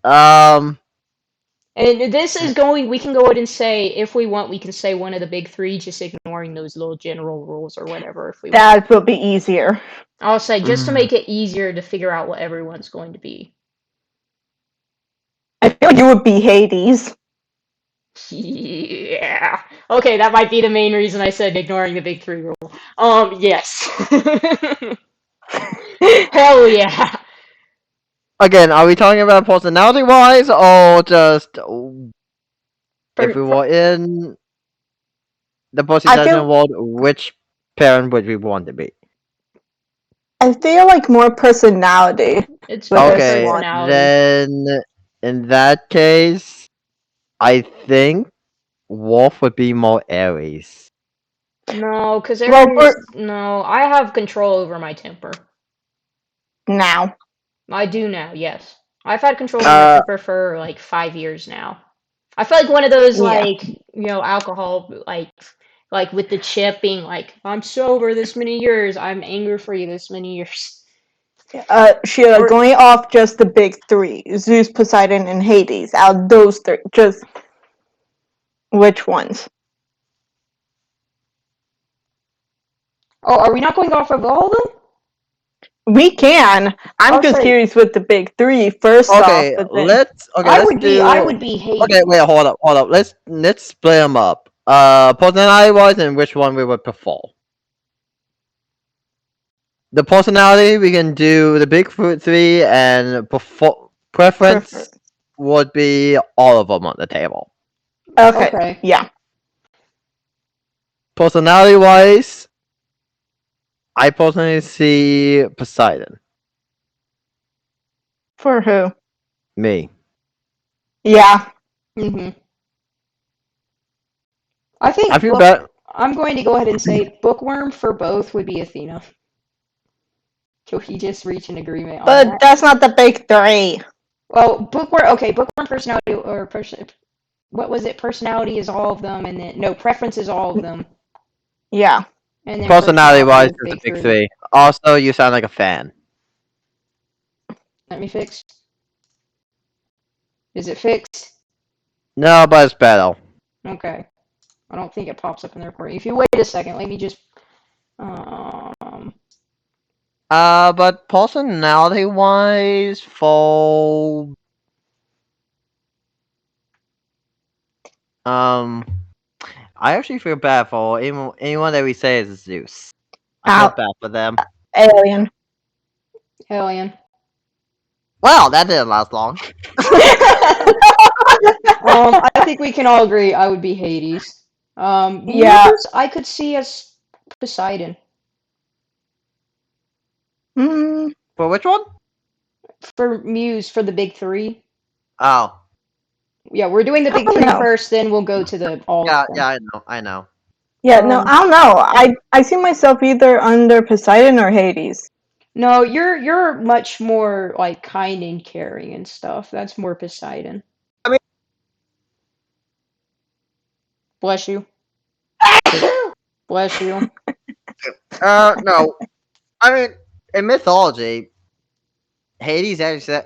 And this is going, we can go ahead and say, if we want, we can say one of the big three, just ignoring those little general rules or whatever if we want. That will be easier. I'll say, just to mm, make it easier to figure out what everyone's going to be. I feel like you would be Hades. Yeah. Okay, that might be the main reason I said ignoring the big three rule. Yes. Hell yeah. again, are we talking about personality wise or just if we For were in the Percy I Jackson feel world, which parent would we want to be? I feel like more personality it's with more this Okay, one. personality. then in that case, I think Wolf would be more Aries. No, because Well, Aries, for no, I have control over my temper. now. I do now, yes. I've had control over my Uh, temper for like 5 years now. I feel like one of those, Yeah. like, alcohol, like with the chip being like, I'm sober this many years, I'm angry for you this many years. Sheila, Or going off just the big three: Zeus, Poseidon, and Hades. Out of those three, just which ones? oh, are we not going off of all of them? We can. I'm I'll just say curious with the big three first off, okay, but then let's I do. would be Okay, Hades. wait, hold up. Let's split them up. Personality wise, and which one we would prefer. The personality we can do the big three, and prefer. preference would be all of them on the table. Okay, Okay. yeah. Personality wise, I personally see Poseidon. For who? Me. Yeah. hmm I I think feel bad. I'm going to go ahead and say bookworm for both would be Athena. Can we just reach an agreement on But that? that's not the big three. Well, bookworm. Okay, bookworm personality or person. What was it? Personality is all of them, and then no preference is all of them, Yeah. and then Personality personality wise, is it's the big big three. three. Also, you sound like a fan. Let me fix. Is it fixed? No, but it's better. Okay. I don't think it pops up in the recording. If you wait a second, let me just. Um. But personality wise, for um, I actually feel bad for anyone that we say is Zeus. I feel Out. bad for them. Alien. Hellion. Well, that didn't last long. I think we can all agree I would be Hades. Yeah. Muse, I could see as Poseidon. Mm, For which one? For Muse, for the big three. Oh, Yeah, we're doing the I big don't three know. first, then we'll go to the all yeah, of them. yeah, I know. Yeah, no, Um, I don't know. I see myself either under Poseidon or Hades. no, you're much more like kind and caring and stuff. That's more Poseidon. I mean, Bless you. Bless you. no. I mean, in mythology, Hades actually,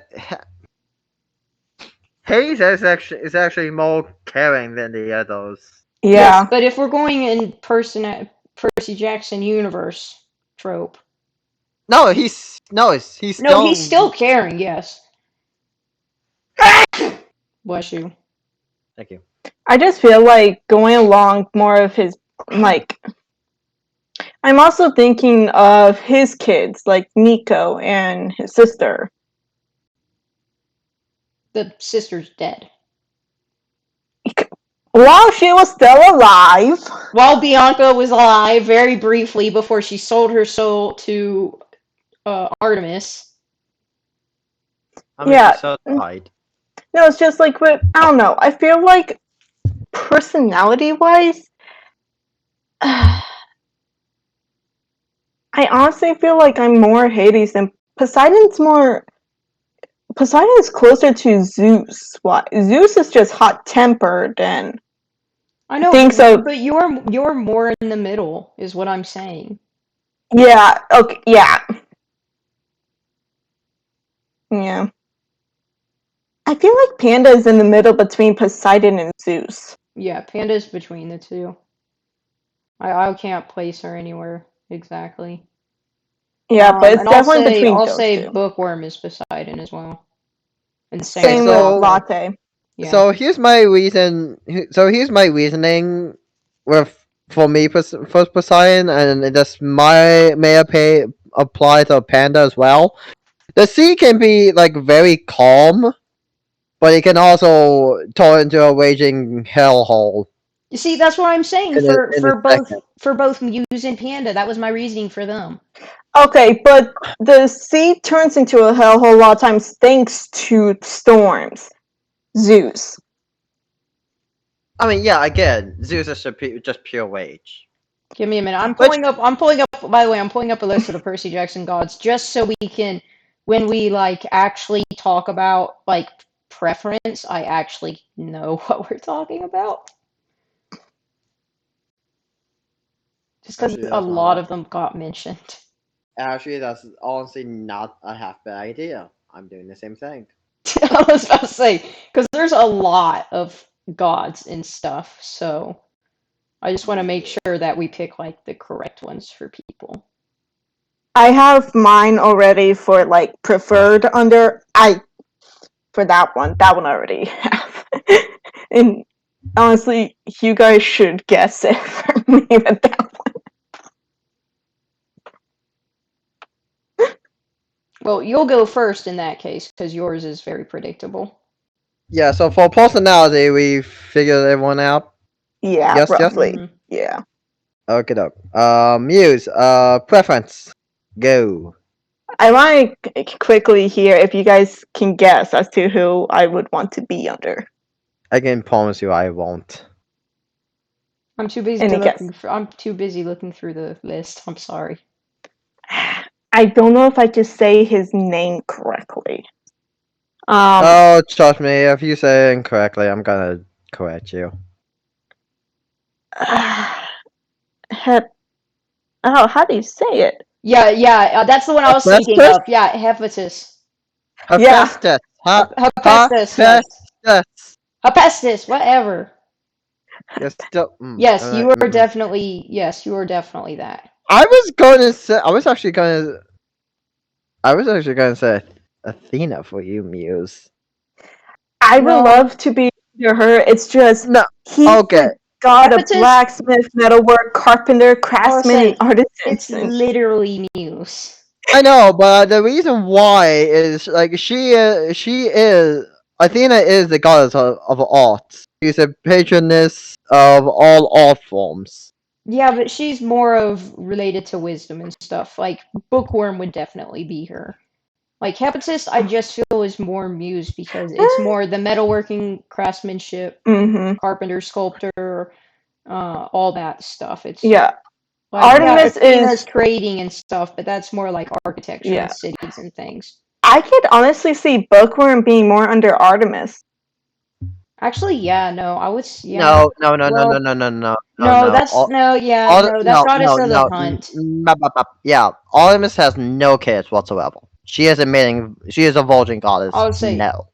Hades is actually more caring than the others. Yes, Yeah. but if we're going in Percy Jackson universe trope, No, he's no, he's still. still caring. Yes. Bless you. Thank you. I just feel like going along more of his, like, I'm also thinking of his kids, like Nico and his sister. The sister's dead. While she was still alive. While Bianca was alive, very briefly before she sold her soul to Artemis. I mean, Yeah. she's so died. No, it's just like, I don't know. I feel like personality-wise, I honestly feel like I'm more Hades than Poseidon's more. Poseidon is closer to Zeus. What? Zeus is just hot-tempered and I know, thinks of. but you're more in the middle, is what I'm saying. Yeah. Okay. Yeah. Yeah. I feel like Panda is in the middle between Poseidon and Zeus. Yeah, Panda's between the two. I can't place her anywhere exactly. Yeah, but it's And definitely between I'll those say two. Bookworm is Poseidon as well, and same Okay, with Same with so Latte. Latte. Yeah. so here's my reason. So here's my reasoning with for me for Poseidon, and this apply to Panda as well. The sea can be like very calm, but it can also turn into a raging hellhole You see, that's what I'm saying in a in a second. for both Muse and Panda. That was my reasoning for them. Okay, but the sea turns into a hellhole a lot of times thanks to storms. Zeus. I mean, yeah, again, Zeus is just pure rage. Give me a minute. Which I'm pulling up. By the way, I'm pulling up a list of the Percy Jackson gods just so we can, when we like actually talk about like preference, I actually know what we're talking about. Just because actually a that's lot not of them got mentioned. actually that's honestly not a half bad idea. I'm doing the same thing. I was about to say because there's a lot of gods and stuff, so I just want to make sure that we pick like the correct ones for people. I have mine already for like preferred under for that one. That one I already have. And honestly, you guys should guess it for me with that one. Well, you'll go first in that case because yours is very predictable. Yeah, so for personality, we figured everyone out. Yeah, Yes, yes. roughly. Mhm. Yeah. Okay, doke. Muse. Preference. Go. I want to quickly hear if you guys can guess as to who I would want to be under. I can promise you, I won't. I'm too busy Any guess? I'm too busy looking through the list. I'm sorry. I don't know if I just say his name correctly. Oh, trust me, if you say it incorrectly, I'm gonna correct you. How do you say it? Yeah, that's the one I was thinking Hephaestus? of. Yeah, Hephaestus. Yeah. Hephaestus. Hephaestus, yes. Hephaestus. Hephaestus, whatever. You're still. Yes, you are definitely. Yes, you are definitely that. I was going to say. I was actually going to say Athena for you, Muse. I would No, love to be under her. It's just No. he's Okay. the god of Hephaestus. blacksmith, metalwork, carpenter, I was craftsman, saying and it's artisans. literally Muse. I know, but the reason why is like she is Athena is the goddess of art. She's a patroness of all art forms. Yeah, but she's more of related to wisdom and stuff. Like Bookworm would definitely be her. Like Hephaestus, I just feel is more Muse because it's more the metalworking, craftsmanship, Mm-hmm. carpenter, sculptor, all that stuff. It's Yeah. like, yeah, Artemis Athena's is creating and stuff, but that's more like architecture and yeah. cities and things. I could honestly see Bookworm being more under Artemis. Actually, yeah, no, I would, yeah. No, no, no, no, no, Well, no, no, no, no, no, no. that's no, yeah, All, no, that's no, goddess no, of the no. hunt. Yeah, Artemis has no kids whatsoever. She is a mating. She is a virgin I goddess. would say No.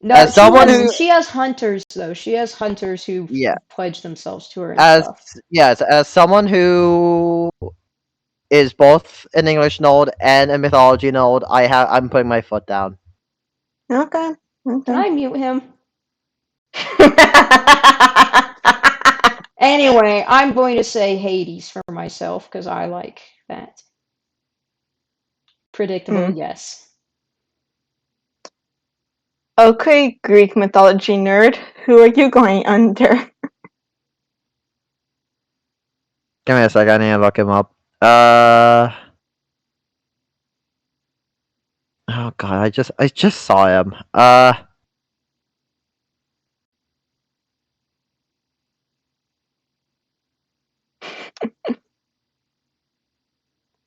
no. As someone who, She has hunters though. She has hunters who yeah, pledge themselves to her and as stuff. yes, as someone who is both an English node and a mythology node, I'm putting my foot down. Okay. Can Okay. I mute him? Anyway, I'm going to say Hades for myself because I like that. Predictable, yes. Okay, Greek mythology nerd. Who are you going under? Give me a second. I need to look him up. Oh god, I just saw him.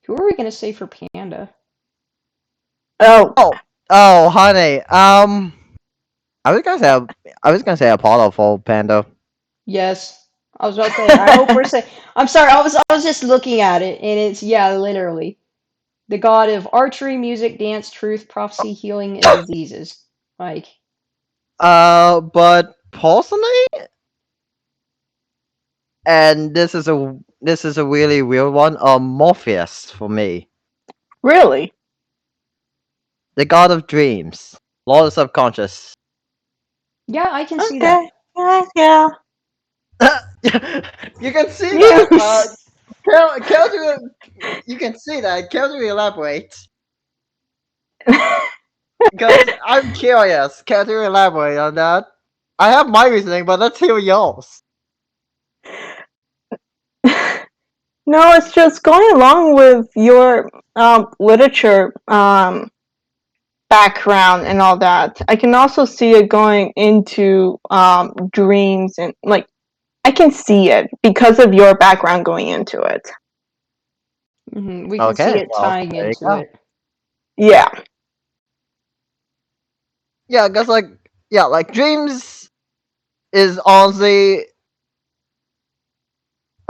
Who are we going to say for Panda? Oh, Oh, honey. I was gonna say Apollo for Panda. Yes. I was about to say, I hope we're saying. I'm sorry, I was just looking at it, and it's, yeah, literally. The god of archery, music, dance, truth, prophecy, healing, and diseases. Like, But personally, and this is a really weird one. Morpheus for me, really? the god of dreams, lord of subconscious. yeah, I can see that. Okay. Yeah. You can see that. Yes. Care to you can see that. Care to elaborate? Because I'm curious. Care to elaborate on that? I have my reasoning, but let's hear yours. No, it's just going along with your literature background and all that. I can also see it going into dreams and like I can see it because of your background going into it. We can see Okay, it well, tying there you into go. it. Yeah. Yeah, because like dreams is honestly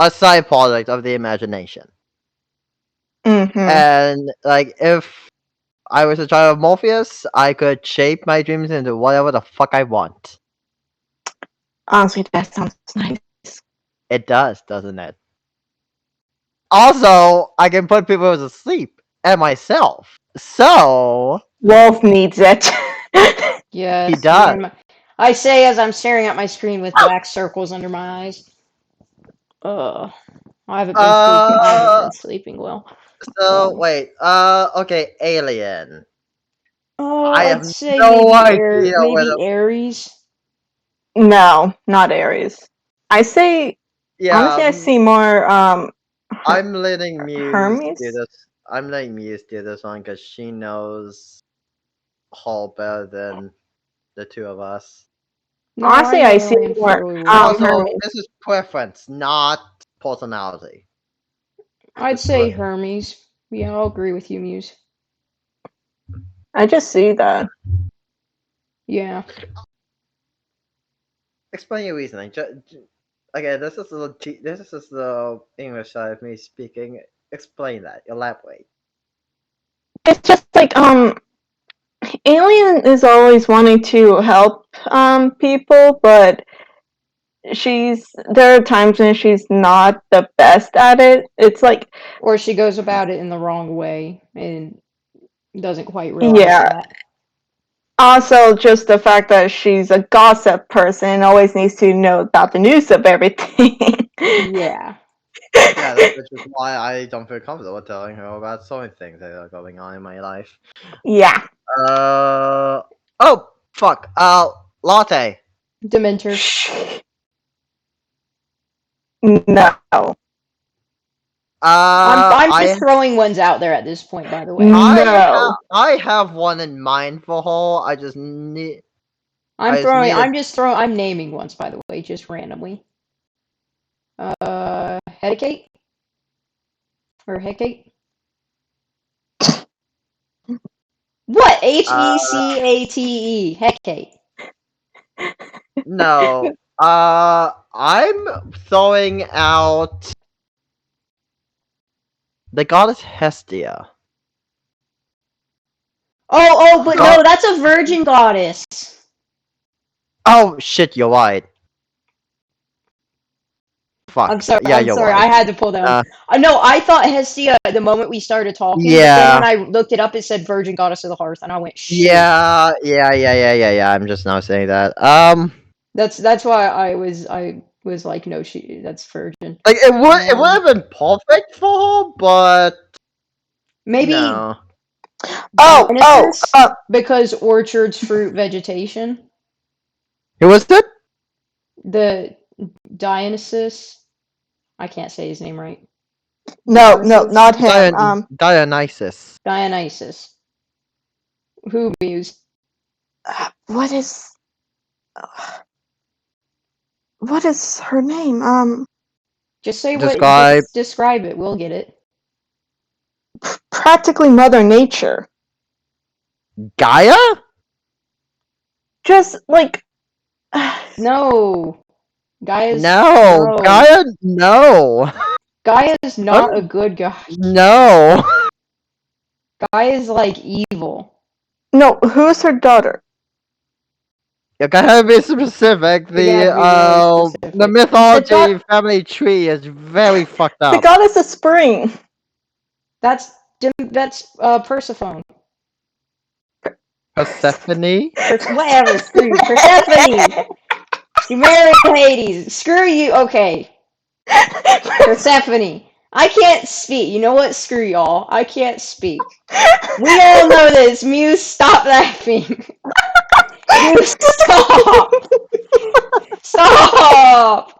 a side product of the imagination. Mm-hmm. And like if I was a child of Morpheus, I could shape my dreams into whatever the fuck I want. Honestly, that sounds nice. It does, doesn't it? Also, I can put people to sleep and myself. So Wolf needs it. Yes, he me does. and I say as I'm staring at my screen with black circles under my eyes. I haven't been sleeping. I haven't Uh been sleeping well. so wait, okay, Alien. I I'd have say no idea whether maybe Aries. No, not Aries. I say yeah, honestly, I see more I'm letting Muse do Hermes. this. I'm letting Muse do this one because she knows Hall better than the two of us. No, I Honestly, know I see Alien more fairly well. Also, Hermes. this is preference, not personality. I'd This is say what Hermes. Yeah, I'll agree with you, Muse. I just see that. Yeah. Explain your reasoning. Okay, this is the English side of me speaking. Explain that. Elaborate. It's just like Alien is always wanting to help people, but there are times when she's not the best at it. It's like, Or she goes about it in the wrong way and doesn't quite realize yeah. that. Also, just the fact that she's a gossip person and always needs to know about the news of everything. Yeah. Yeah, which is why I don't feel comfortable telling her about so many things that are going on in my life. Yeah. Oh fuck. Latte. Dementor. No. I'm I just throwing ones out there at this point, by the way. No. I have one in mind for her. I just need. I just need it. I'm naming ones, by the way, just randomly. Hecate? Or Hecate? What? Uh, Hecate. Hecate. no. I'm throwing out the goddess Hestia. But God. no, that's a virgin goddess. Oh shit, you're right. Fuck. Yeah, I'm you're sorry, right. I had to pull that one. No, I thought Hestia the moment we started talking, but then Yeah. when I looked it up, it said virgin goddess of the hearth, and I went, shit. Yeah. I'm just now saying that. That's why I was like, no, that's virgin. Like it would have been perfect for her, but Maybe no. Dionysus, because orchards fruit vegetation. Who was it? The Dionysus, I can't say his name right. No, Dionysus? not him. Dionysus. Dionysus. Who Muse? What is her name? Just say Describe just describe it. We'll get it. Practically Mother Nature. Gaia? Just like No. Gaia's No. Gaia? No. Gaia's not a good guy. No. Gaia's like evil. no, who's her daughter? You gotta be specific. You're gonna have to be really specific. The mythology family tree is very fucked The up. goddess of spring. That's Persephone. Persephone? Whatever, screw you. Persephone! She married Hades. Screw you. Okay. Persephone. I can't speak. You know what? Screw y'all. I can't speak. We all know this. Muse, stop laughing. Muse, stop. Stop.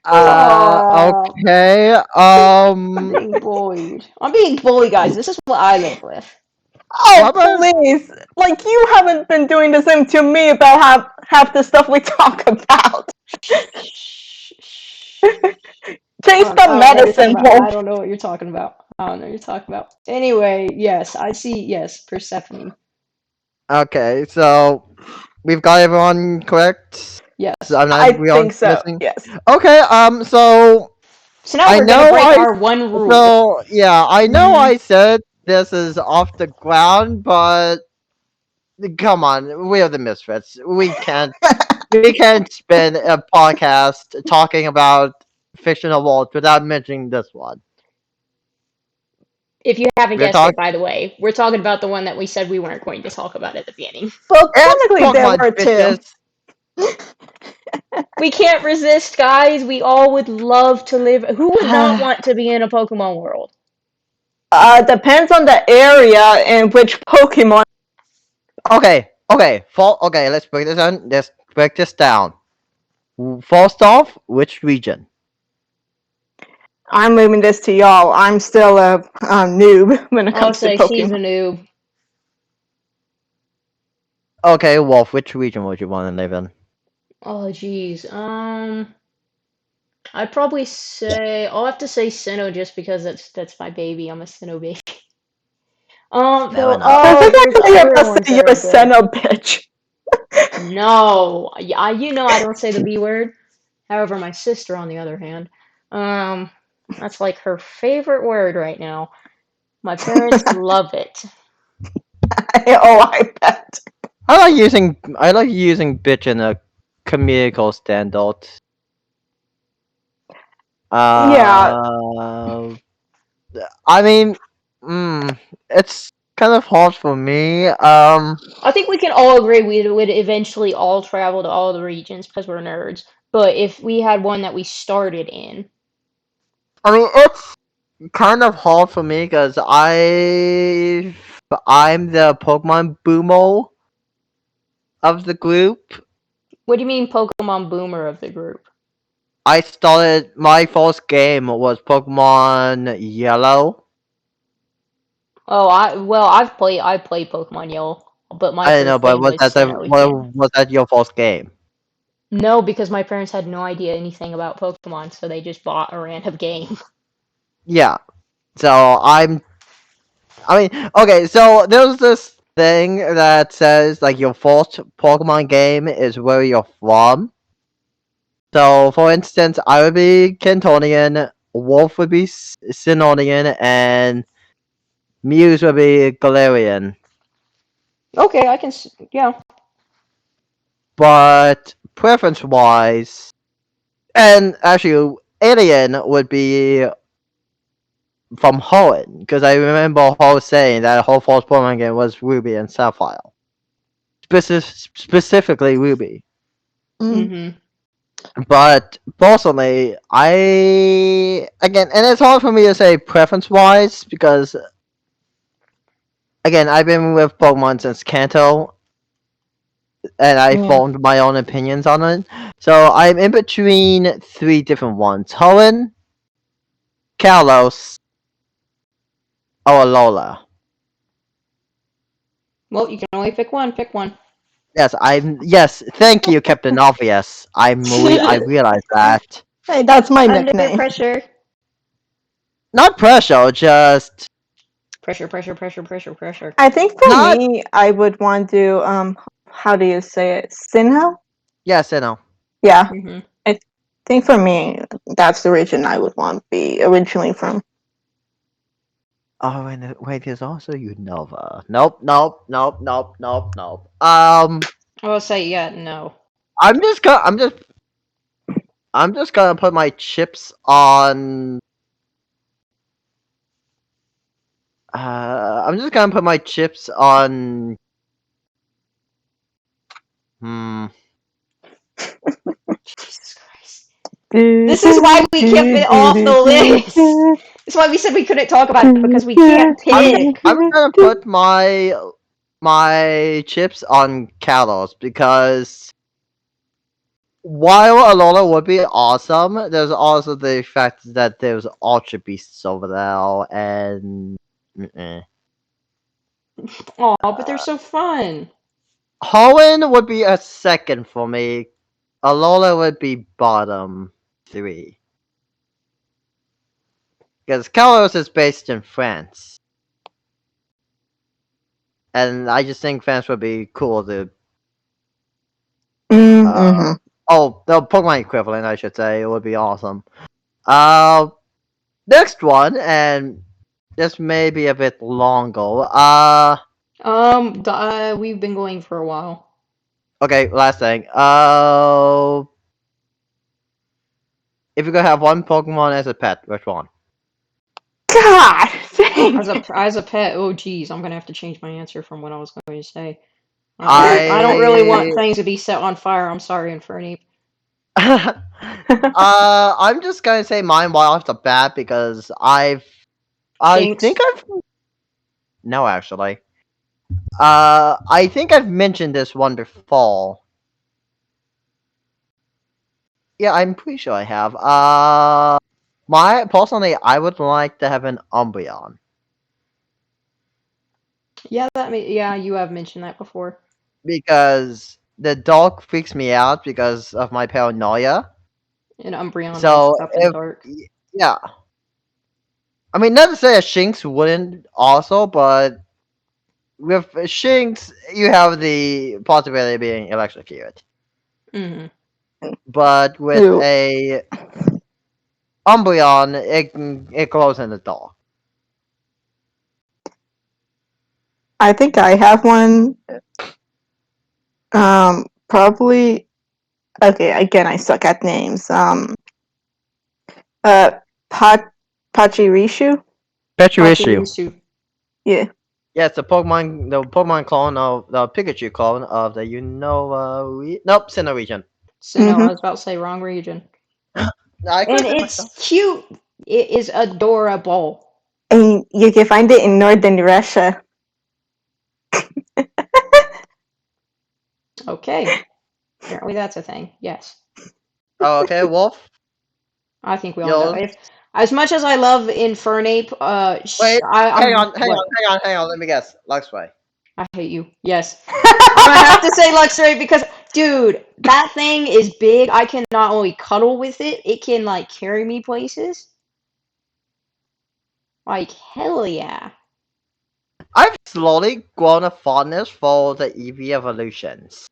Okay. I'm being bullied. I'm being bullied, guys. This is what I live with. Oh, please. Like, you haven't been doing the same to me about half the stuff we talk about. Taste the medicine, I don't know what you're talking about. I don't know what you're talking about. Anyway, yes, I see. Yes, Persephone. Okay, so we've got everyone correct. Yes, I think so. Missing? Yes. Okay. So now we're gonna break our one rule. So yeah, I know I said this is off the ground, but come on, we are the Misfits. We can't spend a podcast talking about fictional worlds without mentioning this one. If you haven't guessed it, by the way, we're talking about the one that we said we weren't going to talk about at the beginning. Well, technically there were two. We can't resist, guys. We all would love to live. Who would not want to be in a Pokemon world? Depends on the area in which Pokemon. Okay. Let's break this down. Let's break this down. First off, which region? I'm leaving this to y'all. I'm still a noob when it comes to Pokemon. She's a noob. Okay, Wolf, which region would you want to live in? Oh, jeez. I'd probably say I'll have to say Sinnoh just because that's my baby. I'm a Sinnoh baby. Fair Though enough. I think there's you're other about to ones say that you're are a good. Senna bitch. No, you know I don't say the B word. However, my sister, on the other hand, um, that's like her favorite word right now. My parents love it. Oh, I bet. I like using bitch in a comedical standard. Yeah, Uh, I mean, it's kind of hard for me. I think we can all agree we would eventually all travel to all the regions because we're nerds. But if we had one that we started in, I mean, it's kind of hard for me because I'm the Pokemon boomer of the group. what do you mean Pokemon Boomer of the group? I started my first game was Pokemon Yellow. Oh, I played Pokemon Yellow, but my I don't know, first but game was Sinnoh again. was that your first game? No, because my parents had no idea anything about Pokemon, so they just bought a random game. Yeah. So I mean, okay. So there's this thing that says like your first Pokemon game is where you're from. So for instance, I would be Cantonian, Wolf would be Sinonian, and Muse would be Galarian. Okay, yeah. But preference wise, and actually, Alien would be from Hoenn, because I remember Ho saying that her first Pokemon game was Ruby and Sapphire. Specifically Ruby. Mm. Mm-hmm. But personally, again, and it's hard for me to say preference wise because again, I've been with Pokemon since Kanto, and I Yeah. formed my own opinions on it. So I'm in between three different ones: Hoenn, Kalos, or Alola. Well, you can only pick one. Pick one. Yes. Thank you, Captain Obvious. I realize that. Hey, that's my Under nickname. pressure. Not pressure, just Pressure, pressure, pressure, pressure, pressure. I think for not. me, I would want to do how do you say it? Sinha? Yes, I know. Yeah. Mm-hmm. I think for me, that's the region I would want to be originally from. Oh, and wait, there's also Unova. Nope. I will say, yeah, no. I'm just gonna, I'm just gonna put my chips on. I'm just gonna put my chips on. Hmm. Jesus Christ. This is why we kept it off the list. That's why we said we couldn't talk about it because we can't pick. I'm gonna put my chips on Kalos because while Alola would be awesome, there's also the fact that there's Ultra Beasts over there, and Aw, but they're so fun. Hoenn would be a second for me. Alola would be bottom three because Kalos is based in France, and I just think France would be cool to. Mm-hmm. Oh, the Pokemon equivalent, I should say, it would be awesome. Next one, and this may be a bit longer. We've been going for a while. Okay, last thing. If you could have one Pokemon as a pet, which one? God dang As a it. as a pet, oh geez, I'm gonna have to change my answer from what I was going to say. I don't really want I things to be set on fire. I'm sorry, Inferni. I'm just gonna say mine right off the bat because I think Jinx. I've no actually. I think I've mentioned this one before. Yeah, I'm pretty sure I have. My personally, I would like to have an Umbreon Yeah, yeah, you have mentioned that before. because the dog freaks me out because of my paranoia. And Umbreon is So tough and if dark. yeah, I mean not to say that Shinx wouldn't also, but with Shinx you have the possibility of being electrocuted. Hmm. But with Ooh, a Umbreon, it glows in the dark. I think I have one. Probably. Okay, again, I suck at names. Uh, Pat Pachirisu. Pachirisu. Pachirisu. Yeah. Yeah, it's the Pokemon clone of the Pikachu clone of the nope, Sinnoh region. So no, I Mhm. was about to say wrong region. I And corrected it's myself. cute. It is adorable. And you can find it in northern Russia. Okay. Apparently that's a thing. Yes. Oh, okay, Wolf. I think we all know. Yours. As much as I love Infernape, Wait, hang I'm on, hang on, what? hang on, hang on. Let me guess. Luxray. I hate you. Yes. I'm gonna have to say Luxray because, dude, that thing is big. I can not only cuddle with it, it can like carry me places. Like hell yeah. I've slowly grown a fondness for the Eevee evolutions.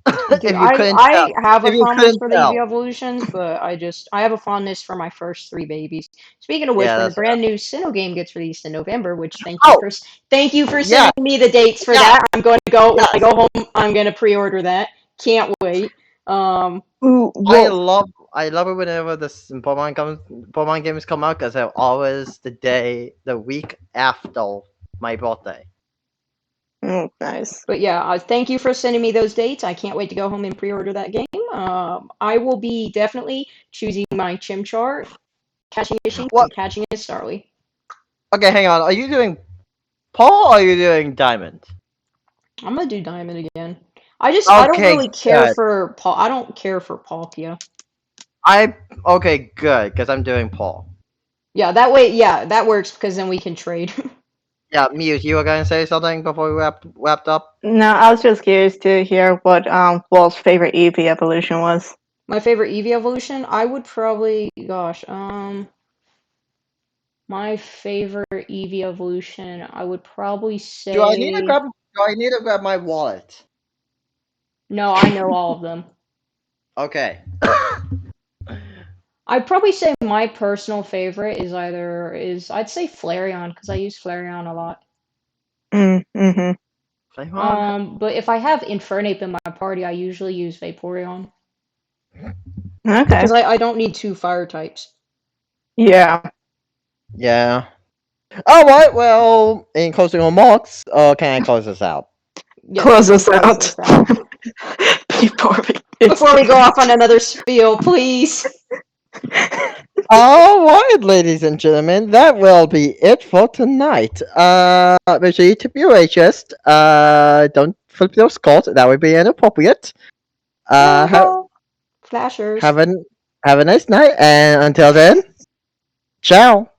Dude, If you couldn't tell. I have a If you fondness couldn't for the Eevee tell. evolutions, but I have a fondness for my first three babies. Speaking of which, Yeah, when the that's brand new Sinnoh game gets released in November, which oh, thank you for yeah, sending me the dates for yeah, that. I'm going to go when I yes. go home. I'm going to pre-order that. Can't wait. Ooh, I Wolf. love I love it whenever Pokemon games come out because they're always the week after my birthday. Nice. But yeah, thank you for sending me those dates. I can't wait to go home and pre-order that game. I will be definitely choosing my Chimchar, catching a Shinx, What? and catching a Starly. Okay, hang on. Are you doing Paul or are you doing Diamond? I'm gonna do Diamond again. I don't Okay, really care good. for Paul. I don't care for Palkia. I okay, good because I'm doing Paul. Yeah, that way. Yeah, that works because then we can trade. Yeah, Muse, you were gonna say something before we wrapped up. No, I was just curious to hear what Wolf's favorite Eevee evolution was. My favorite Eevee evolution, I would probably, gosh, my favorite Eevee evolution, I would probably say, Do I need to grab my wallet? no, I know all of them. Okay. I'd probably say my personal favorite I'd say Flareon because I use Flareon a lot. Mm-hmm. Flamon? But if I have Infernape in my party, I usually use Vaporeon Okay. because I don't need two fire types. Yeah. Yeah. Alright, well, in closing remarks, can I close this out? Yes, you Close can us close out. this out. Before we go off on another spiel, please. Alright, ladies and gentlemen, that will be it for tonight. Make sure you tip your waitress. Don't flip those cards, that would be inappropriate. Have, No flashers. have, a, have a nice night, and until then, ciao.